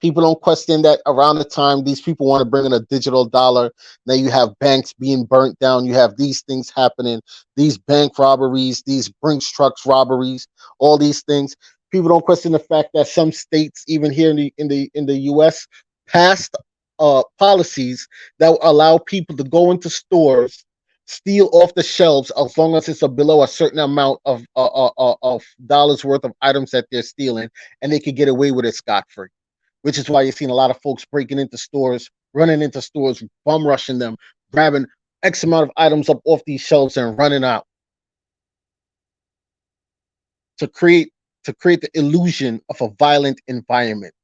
People don't question that around the time these people want to bring in a digital dollar. Now you have banks being burnt down. You have these things happening, these bank robberies, these Brinks trucks robberies, all these things. People don't question the fact that some states, even here in the U.S., passed policies that allow people to go into stores, steal off the shelves as long as it's below a certain amount of dollars worth of items that they're stealing, and they could get away with it scot free, which is why you're seeing a lot of folks breaking into stores, running into stores, bum rushing them, grabbing X amount of items up off these shelves and running out to create the illusion of a violent environment,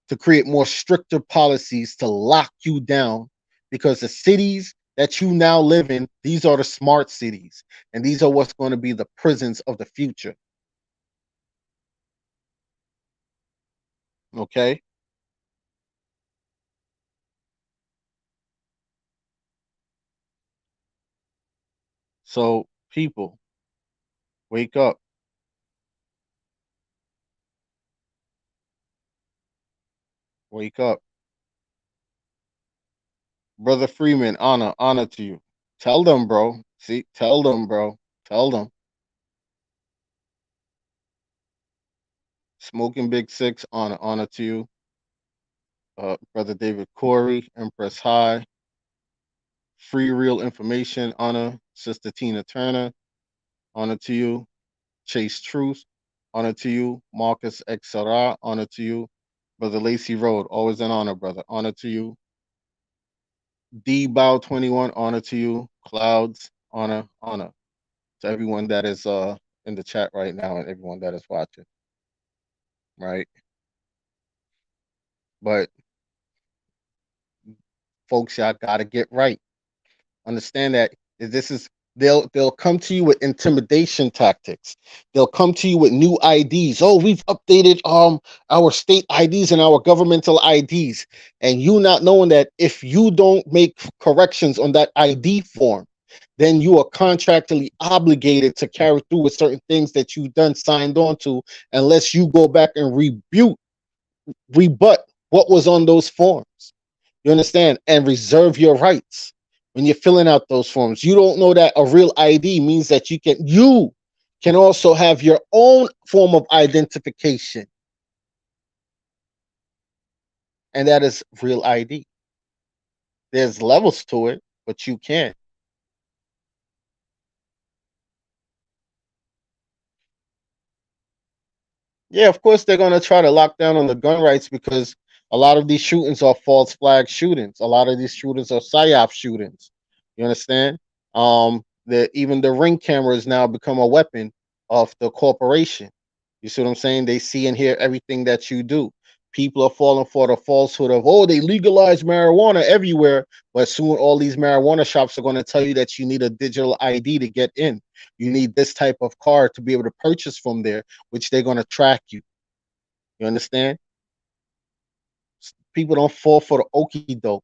to create more stricter policies to lock you down, because the cities that you now live in, these are the smart cities, and these are what's going to be the prisons of the future. Okay? So, people, wake up. Wake up. Brother Freeman, honor to you. Tell them, bro. See, tell them, bro. Tell them. Smoking Big Six, honor to you. Brother David Corey, Empress High. Free Real Information, honor. Sister Tina Turner, honor to you. Chase Truth, honor to you. Marcus X Sarah, honor to you. Brother Lacey Road, always an honor, brother. Honor to you. D Bow 21, honor to you. Clouds, honor to everyone that is in the chat right now and everyone that is watching, right? But folks, y'all gotta get right. Understand that this is they'll come to you with intimidation tactics. They'll come to you with new IDs. Oh, we've updated our state IDs and our governmental IDs, and you not knowing that if you don't make corrections on that ID form, then you are contractually obligated to carry through with certain things that you've done signed on to, unless you go back and rebut what was on those forms. You understand? And reserve your rights when you're filling out those forms. You don't know that a real ID means that you can also have your own form of identification, and that is real ID. There's levels to it, but you can. Yeah, of course they're gonna try to lock down on the gun rights because a lot of these shootings are false flag shootings. A lot of these shootings are psyop shootings. You understand? That even the ring cameras now become a weapon of the corporation. You see what I'm saying? They see and hear everything that you do. People are falling for the falsehood of, oh, they legalized marijuana everywhere, but soon all these marijuana shops are going to tell you that you need a digital ID to get in. You need this type of card to be able to purchase from there, which they're going to track you. You understand? People don't fall for the okie doke.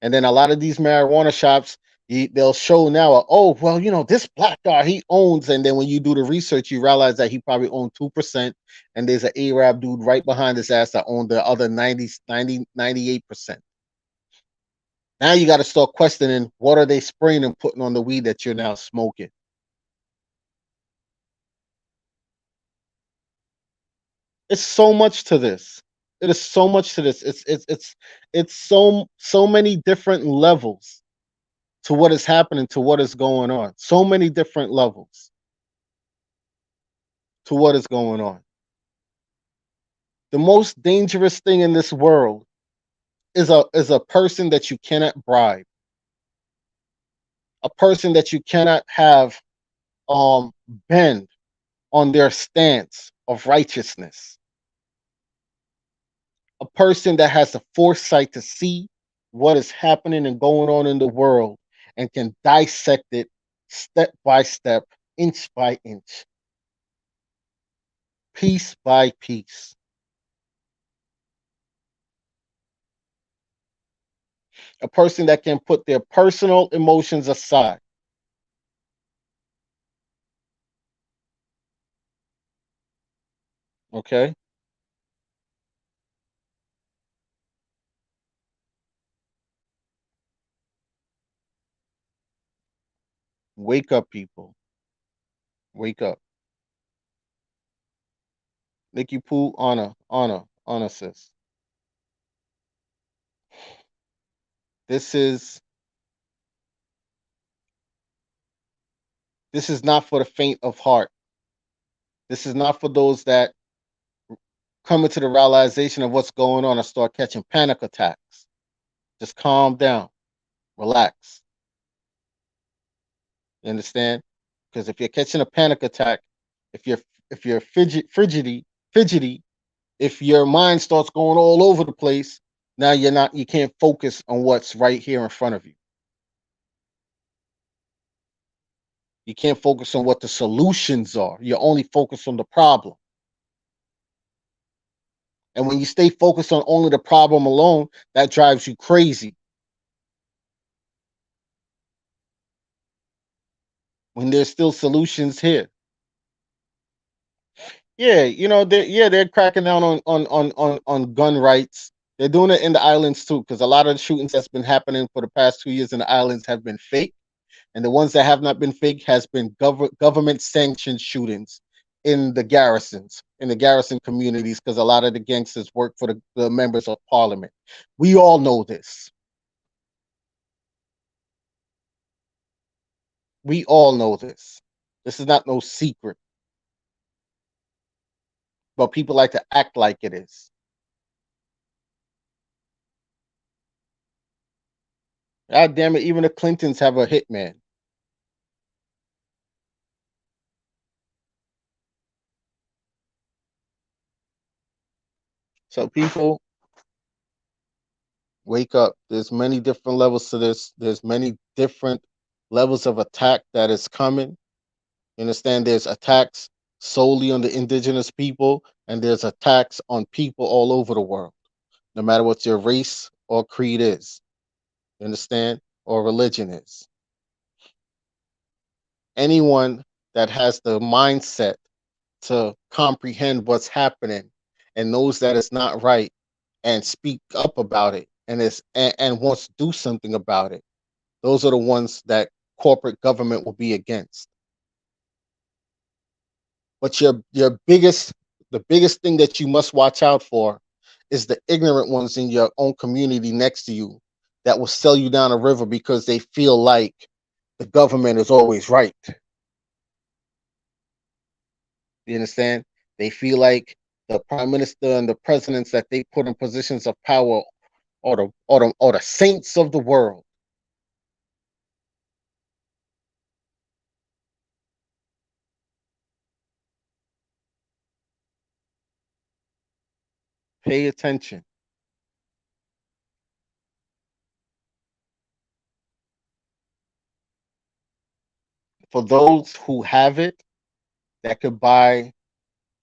And then a lot of these marijuana shops, they'll show now, oh, well, this black guy, he owns. And then when you do the research, you realize that he probably owned 2%. And there's an Arab dude right behind his ass that owned the other 98%. Now you got to start questioning, what are they spraying and putting on the weed that you're now smoking? It's so much to this. It is so much to this. It's so many different levels to what is happening, to what is going on. So many different levels to what is going on. The most dangerous thing in this world is a person that you cannot bribe, a person that you cannot have bend on their stance of righteousness, a person that has the foresight to see what is happening and going on in the world and can dissect it step by step, inch by inch, piece by piece. A person that can put their personal emotions aside. Okay? Wake up, people. Wake up. Nikki Pooh, honor, sis. This is this is not for the faint of heart. This is not for those that come into the realization of what's going on and start catching panic attacks. Just calm down, relax. You understand? Because if you're catching a panic attack, if you're if you're fidgety, if your mind starts going all over the place, now you can't focus on what's right here in front of you. You can't focus on what the solutions are. You're only focused on the problem. And when you stay focused on only the problem alone, that drives you crazy. When there's still solutions here. Yeah, they're cracking down on gun rights. They're doing it in the islands too, because a lot of the shootings that's been happening for the past 2 years in the islands have been fake, and the ones that have not been fake has been government sanctioned shootings in the garrison communities, because a lot of the gangsters work for the members of parliament. We all know this. We all know this. This is not no secret, but people like to act like it is. God damn it, even the Clintons have a hitman. So people, wake up. There's many different levels to this. There's many different levels of attack that is coming. You understand? There's attacks solely on the indigenous people, and there's attacks on people all over the world, no matter what your race or creed is. You understand? Or religion is. Anyone that has the mindset to comprehend what's happening and knows that it's not right and speak up about it and wants to do something about it, those are the ones that corporate government will be against. But the biggest thing that you must watch out for is the ignorant ones in your own community next to you that will sell you down a river because they feel like the government is always right. You understand? They feel like the prime minister and the presidents that they put in positions of power are the saints of the world. Pay attention. For those who have it, that could buy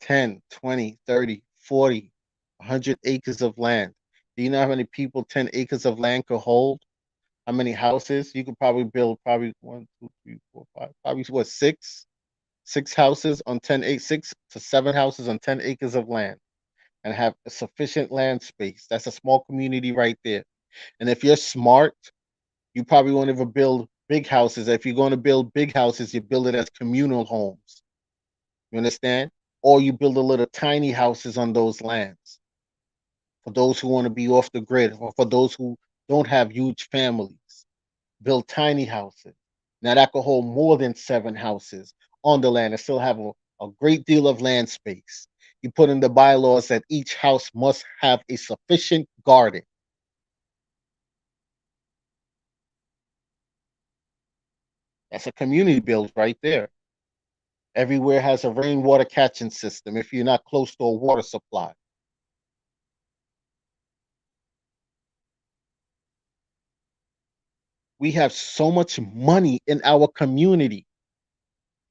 10, 20, 30, 40, 100 acres of land. Do you know how many people 10 acres of land could hold? How many houses? You could probably build probably one, two, three, four, five, probably what, six houses on 6 to 7 houses on 10 acres of land and have a sufficient land space. That's a small community right there. And if you're smart, you probably won't ever build big houses. If you're going to build big houses, you build it as communal homes. You understand? Or you build a little tiny houses on those lands for those who want to be off the grid, or for those who don't have huge families. Build tiny houses. Now that could hold more than 7 houses on the land and still have a great deal of land space. You put in the bylaws that each house must have a sufficient garden. That's a community build right there. Everywhere has a rainwater catching system if you're not close to a water supply. We have so much money in our community.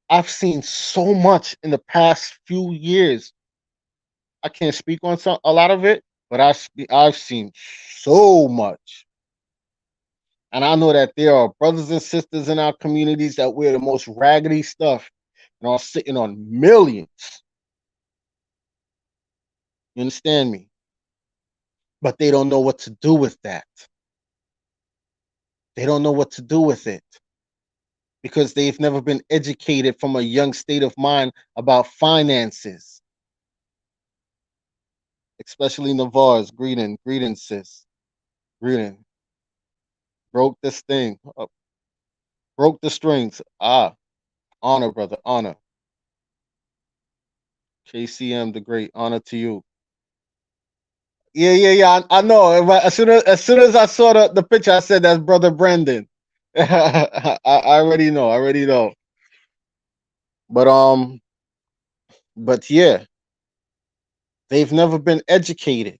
I've seen so much in the past few years. I can't speak on a lot of it, but I've seen so much. And I know that there are brothers and sisters in our communities that wear the most raggedy stuff and are sitting on millions. You understand me? But they don't know what to do with that. They don't know what to do with it because they've never been educated from a young state of mind about finances, especially Navarre's. Greeting, sis. Greeting. Broke this thing. Broke the strings. Ah, honor, brother, honor. KCM the Great, honor to you. Yeah. I know. As soon as I saw the picture, I said that's brother Brandon. I already know. I already know. But but yeah, they've never been educated.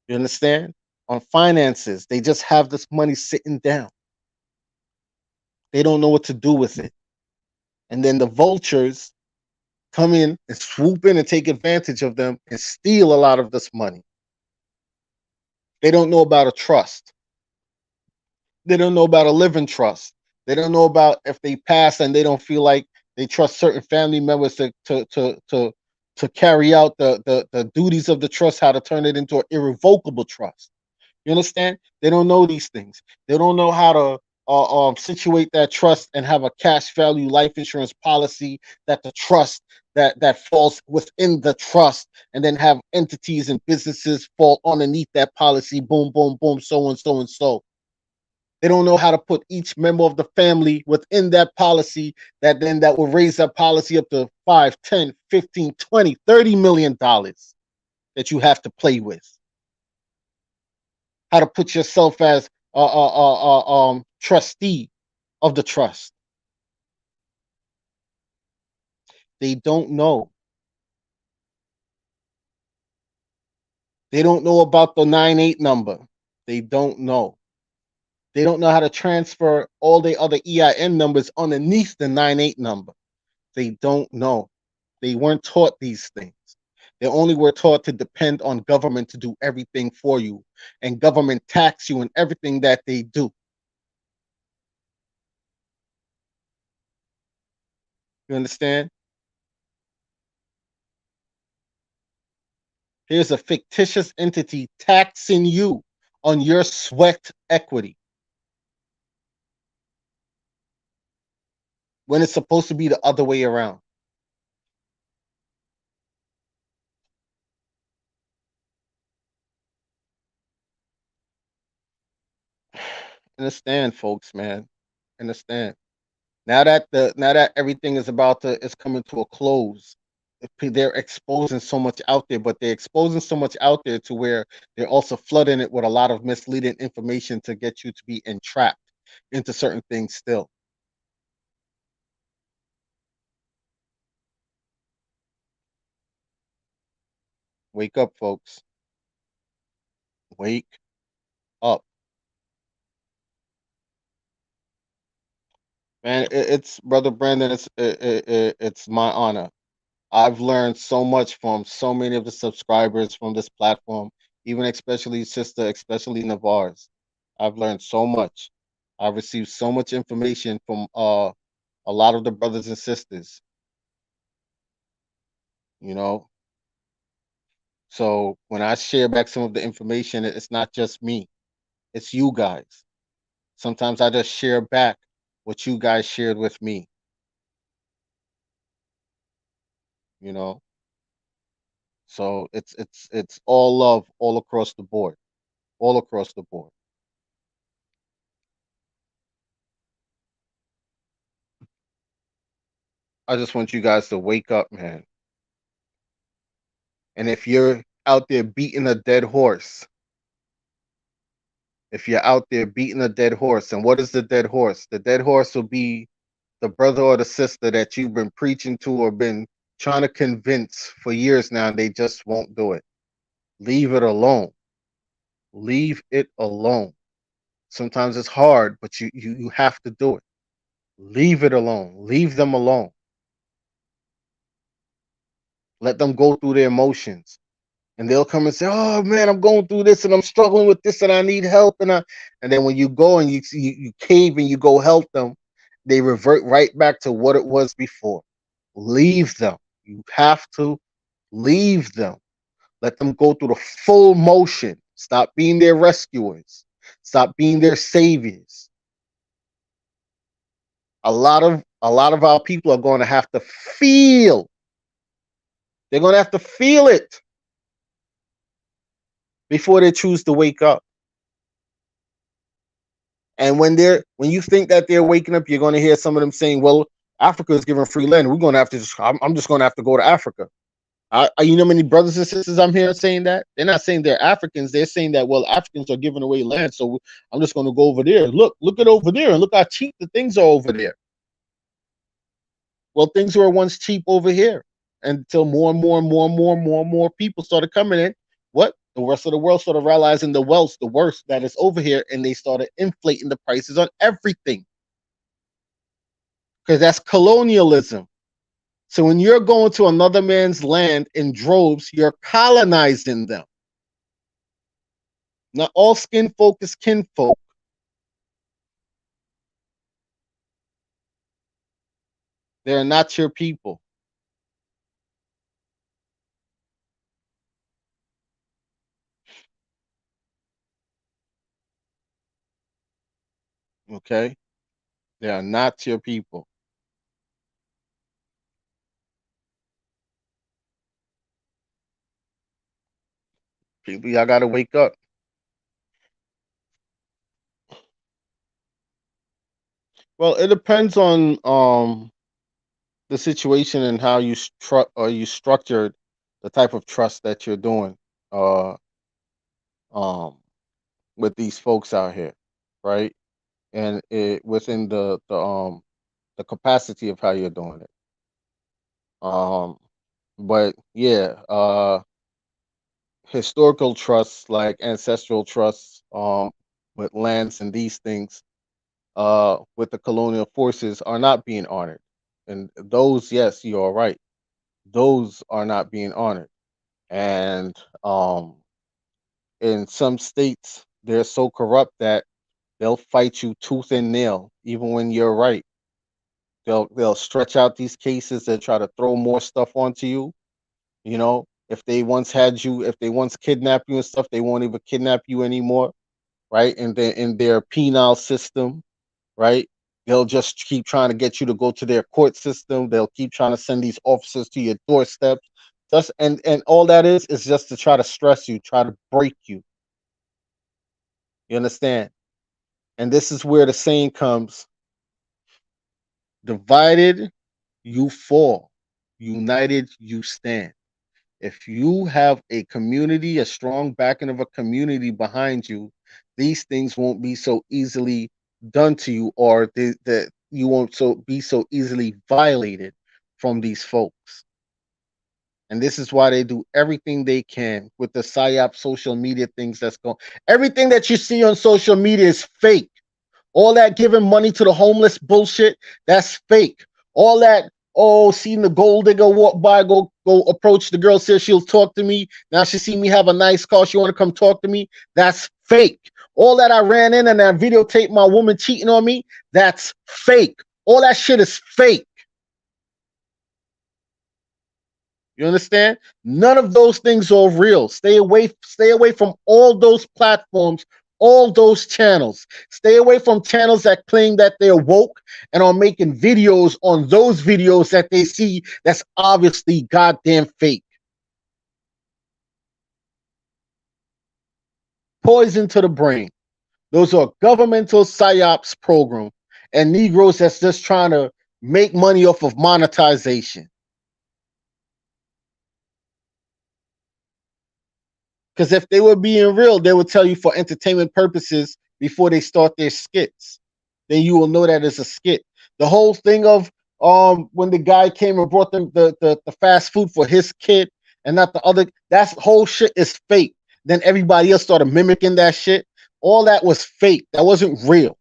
You understand? On finances, they just have this money sitting down. They don't know what to do with it, and then the vultures come in and swoop in and take advantage of them and steal a lot of this money. They don't know about a trust. They don't know about a living trust. They don't know about if they pass and they don't feel like they trust certain family members to carry out the duties of the trust, how to turn it into an irrevocable trust. You understand? They don't know these things. They don't know how to situate that trust and have a cash value life insurance policy that the trust that falls within the trust, and then have entities and businesses fall underneath that policy. Boom, boom, boom, so and so and so. They don't know how to put each member of the family within that policy that will raise that policy up to 5, 10, 15, 20, $30 million that you have to play with. How to put yourself as trustee of the trust. They don't know. They don't know about the 9-8 number. They don't know. They don't know how to transfer all the other EIN numbers underneath the 9-8 number. They don't know. They weren't taught these things. They only were taught to depend on government to do everything for you, and government tax you in everything that they do. You understand? Here's a fictitious entity taxing you on your sweat equity when it's supposed to be the other way around. Understand, folks, man. Understand. Now that everything is coming to a close, they're exposing so much out there, but they're exposing so much out there to where they're also flooding it with a lot of misleading information to get you to be entrapped into certain things still. Wake up, folks. Wake up. Man, it's brother Brandon, it's my honor. I've learned so much from so many of the subscribers from this platform, even especially sister, especially Navarre's. I've learned so much. I've received so much information from a lot of the brothers and sisters, you know. So when I share back some of the information, it's not just me, it's you guys. Sometimes I just share back what you guys shared with me, you know. So it's all love all across the board, all across the board. I just want you guys to wake up, man. And if you're out there beating a dead horse, if you're out there beating a dead horse. And what is the dead horse? The dead horse will be the brother or the sister that you've been preaching to or been trying to convince for years now, and they just won't do it. Leave it alone. Leave it alone. Sometimes it's hard, but you have to do it. Leave it alone. Leave them alone. Let them go through their emotions. And they'll come and say, "Oh man, I'm going through this and I'm struggling with this and I need help." And then when you go and you cave and you go help them, they revert right back to what it was before. Leave them. You have to leave them. Let them go through the full motion. Stop being their rescuers. Stop being their saviors. A lot of our people are going to have to feel. They're going to have to feel it before they choose to wake up. And when you think that they're waking up, you're going to hear some of them saying, "Well, Africa is giving free land. We're going to have to. I'm just going to have to go to Africa." You know how many brothers and sisters I'm hearing saying that? They're not saying they're Africans. They're saying that, well, Africans are giving away land, so I'm just going to go over there. Look at over there, and look how cheap the things are over there. Well, things were once cheap over here until more people started coming in. What? The rest of the world started realizing the worst that is over here, and they started inflating the prices on everything. Because that's colonialism. So when you're going to another man's land in droves, you're colonizing them. Not all skin folk is kinfolk. They're not your people. Okay? They are not your people. People, y'all got to wake up. Well, it depends on the situation and how you structured the type of trust that you're doing uh um with these folks out here, right? And it within the capacity of how you're doing it. Um but yeah, historical trusts like ancestral trusts with lands and these things with the colonial forces are not being honored. And those, yes, you are right. Those are not being honored. And in some states, they're so corrupt that they'll fight you tooth and nail, even when you're right. They'll stretch out these cases and try to throw more stuff onto you. You know, if they once kidnapped you and stuff, they won't even kidnap you anymore, right? And then in their penal system, right? They'll just keep trying to get you to go to their court system. They'll keep trying to send these officers to your doorstep. Just and all that is just to try to stress you, try to break you. You understand? And this is where the saying comes: divided you fall, united you stand. If you have a community, a strong backing of a community behind you, these things won't be so easily done to you, or that you won't be so easily violated from these folks. And this is why they do everything they can with the psyop social media things that's going. Everything that you see on social media is fake. All that giving money to the homeless bullshit, that's fake. All that, oh, seeing the gold digger walk by, go approach the girl, says she'll talk to me. Now she see me have a nice car, she want to come talk to me. That's fake. All that I ran in and I videotaped my woman cheating on me, that's fake. All that shit is fake. You understand? None of those things are real. Stay away from all those platforms, all those channels. Stay away from channels that claim that they're woke and are making videos on those videos that they see that's obviously goddamn fake. Poison to the brain. Those are governmental psyops program and Negroes that's just trying to make money off of monetization. Because if they were being real, they would tell you for entertainment purposes before they start their skits. Then you will know that it's a skit. The whole thing of when the guy came and brought them the fast food for his kid and not the other, that whole shit is fake. Then everybody else started mimicking that shit. All that was fake. That wasn't real.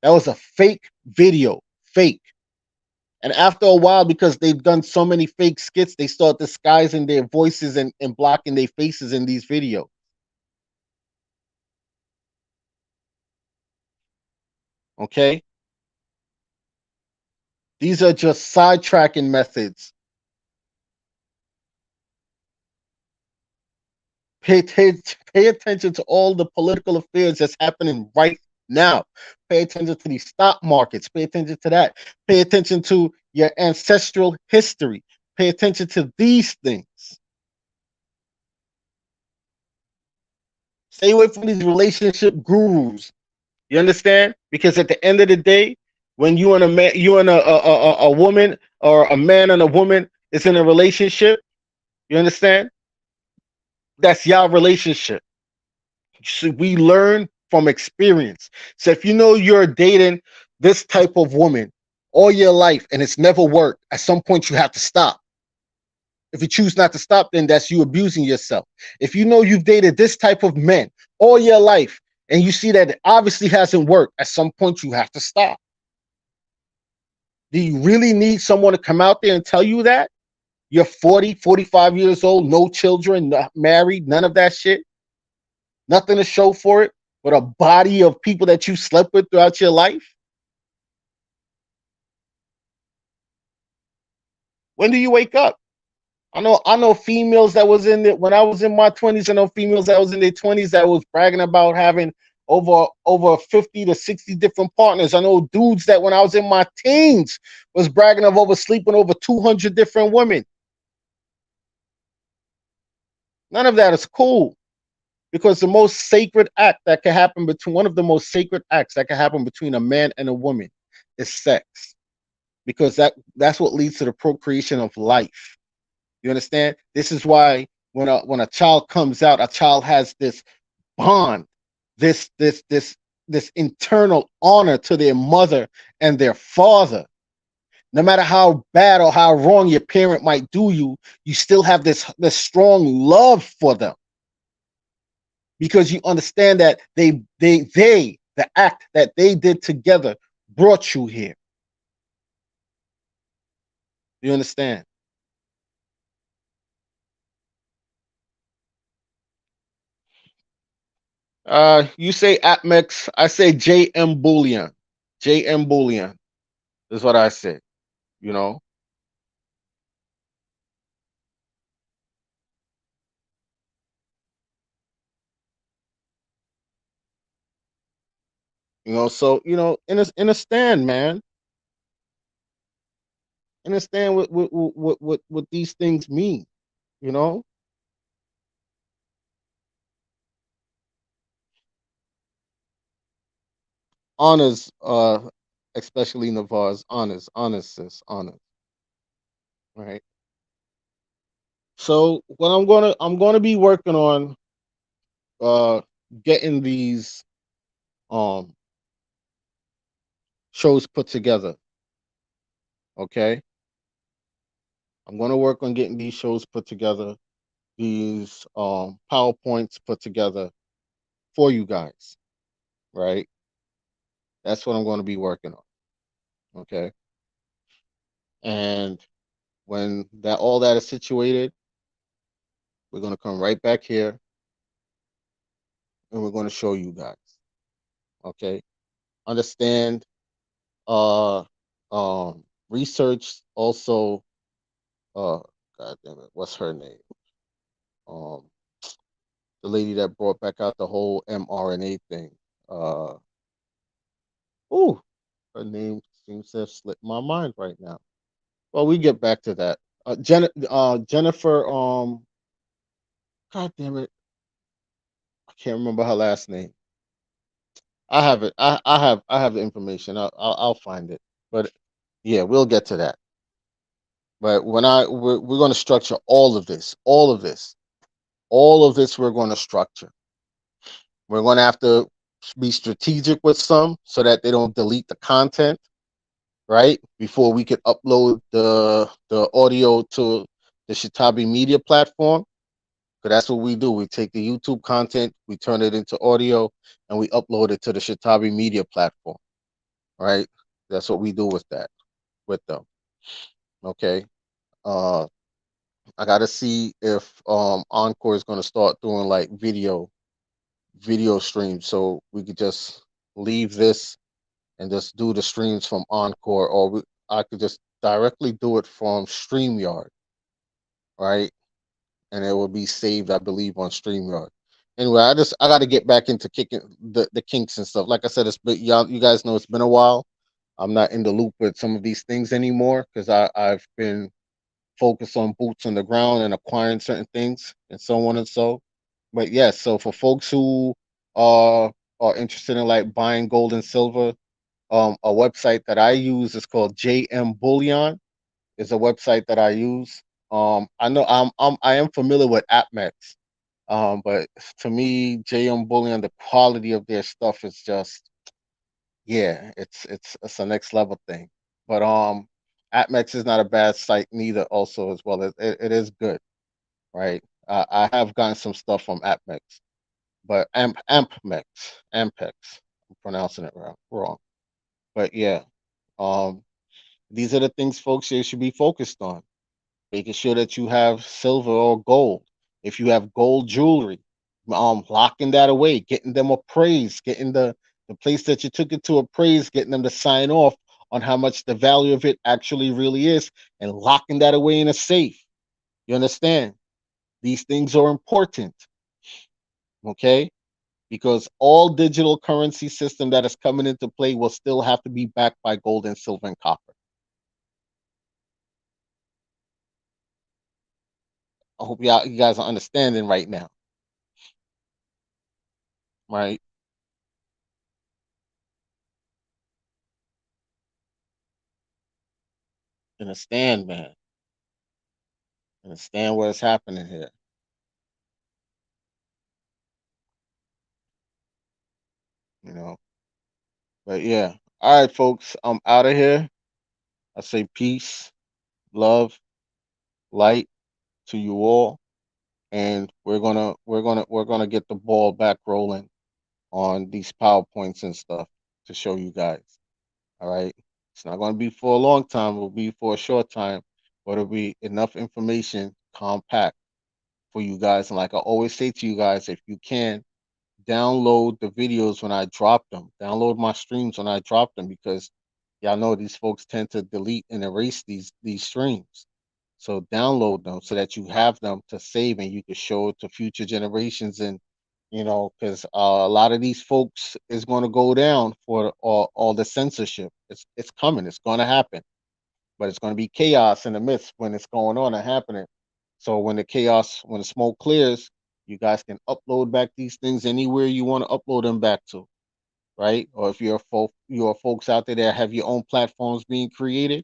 That was a fake video. Fake. And after a while, because they've done so many fake skits, they start disguising their voices and blocking their faces in these videos. Okay? These are just sidetracking methods. Pay attention to all the political affairs that's happening right now. Pay attention to these stock markets. Pay attention to that. Pay attention to your ancestral history. Pay attention to these things. Stay away from these relationship gurus. You understand? Because at the end of the day, when you and a man, you and a woman, or a man and a woman is in a relationship, you understand? That's your relationship. So we learn from experience. So if you know you're dating this type of woman all your life and it's never worked, at some point you have to stop. If you choose not to stop, then that's you abusing yourself. If you know you've dated this type of men all your life and you see that it obviously hasn't worked, at some point you have to stop. Do you really need someone to come out there and tell you that? You're 40, 45 years old, no children, not married, none of that shit. Nothing to show for it, but a body of people that you slept with throughout your life. When do you wake up? I know females that was in it when I was in my 20s. I know females that was in their 20s that was bragging about having over 50 to 60 different partners. I know dudes that when I was in my teens was bragging of over sleeping over 200 different women. None of that is cool, because the most sacred act that can happen between one of the most sacred acts that can happen between a man and a woman is sex, because that's what leads to the procreation of life. You understand? This is why when a child comes out, a child has this bond, this internal honor to their mother and their father. No matter how bad or how wrong your parent might do you, you still have this strong love for them, because you understand that the act that they did together brought you here. You understand? You say Atmex, I say JM Bullion. JM Bullion is what I say. You know, So in a stand, man, understand what these things mean. You know, honors, especially Navarre's honors, sis, honors, right? So what I'm gonna be working on, uh getting these um shows put together. Okay, I'm gonna work on getting these shows put together, these PowerPoints put together for you guys, right? That's what I'm going to be working on. Okay, and when that all that is situated, we're going to come right back here and we're going to show you guys. Okay, understand? Uh, research also. Uh, God damn it, what's her name? Um, the lady that brought back out the whole mRNA thing. Uh, oh, her name seems to have slipped my mind right now. Well, we get back to that. Jennifer. God damn it, I can't remember her last name. I have it. I have the information. I'll find it. But yeah, we'll get to that. But we're going to structure all of this, All of this we're going to structure. We're going to have to be strategic with some so that they don't delete the content, right? Before we could upload the audio to the Shitabi Media platform. So that's what we do. We take the YouTube content, we turn it into audio, and we upload it to the Shitabi Media platform, right? That's what we do with that, with them. Okay. Uh, I gotta see if Encore is gonna start doing like video streams, so we could just leave this and just do the streams from Encore, or I could just directly do it from StreamYard, right? And it will be saved, I believe, on StreamYard. Anyway, I got to get back into kicking the kinks and stuff. Like I said, it's been y'all, you guys know it's been a while. I'm not in the loop with some of these things anymore because I've been focused on boots on the ground and acquiring certain things and so on and so. But yes, so for folks who are are interested in like buying gold and silver, a website that I use is called JM Bullion. Is a website that I use. I know I am familiar with AppMex, but to me, JM Bullion, the quality of their stuff is just, yeah, it's a next level thing. But AppMex is not a bad site neither. Also, as well, it is good, right? I have gotten some stuff from AppMex, but Ampex, I'm pronouncing it wrong. But yeah, um, these are the things folks you should be focused on. Making sure that you have silver or gold. If you have gold jewelry, locking that away, getting them appraised, getting the place that you took it to appraise, getting them to sign off on how much the value of it actually really is, and locking that away in a safe. You understand? These things are important, okay? Because all digital currency system that is coming into play will still have to be backed by gold and silver and copper. I hope you guys are understanding right now, right? Understand, man. Understand what's happening here, you know. But yeah. All right, folks. I'm out of here. I say peace, love, light to you all. And we're gonna get the ball back rolling on these PowerPoints and stuff to show you guys. All right. It's not gonna be for a long time, it'll be for a short time, but it'll be enough information compact for you guys. And like I always say to you guys, if you can, download the videos when I drop them. Download my streams when I drop them because y'all know these folks tend to delete and erase these streams. So download them so that you have them to save and you can show it to future generations. And because a lot of these folks is going to go down for all the censorship. It's coming. It's going to happen, but it's going to be chaos in the midst when it's going on and happening. So when the smoke clears, you guys can upload back these things anywhere you want to upload them back to, right? Or if you're folks out there that have your own platforms being created,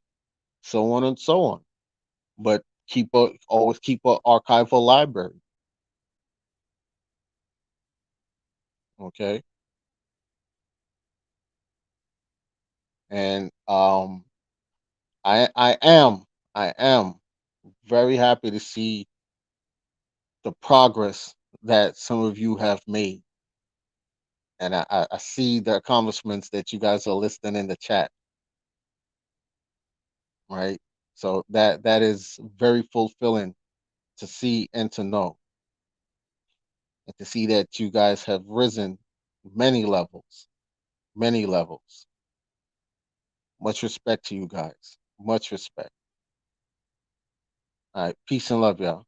so on and so on. But always keep a archival library, okay? And I am very happy to see the progress that some of you have made, and I see the accomplishments that you guys are listing in the chat, right? So that is very fulfilling to see and to know, and to see that you guys have risen many levels, many levels. Much respect to you guys. Much respect. All right, peace and love, y'all.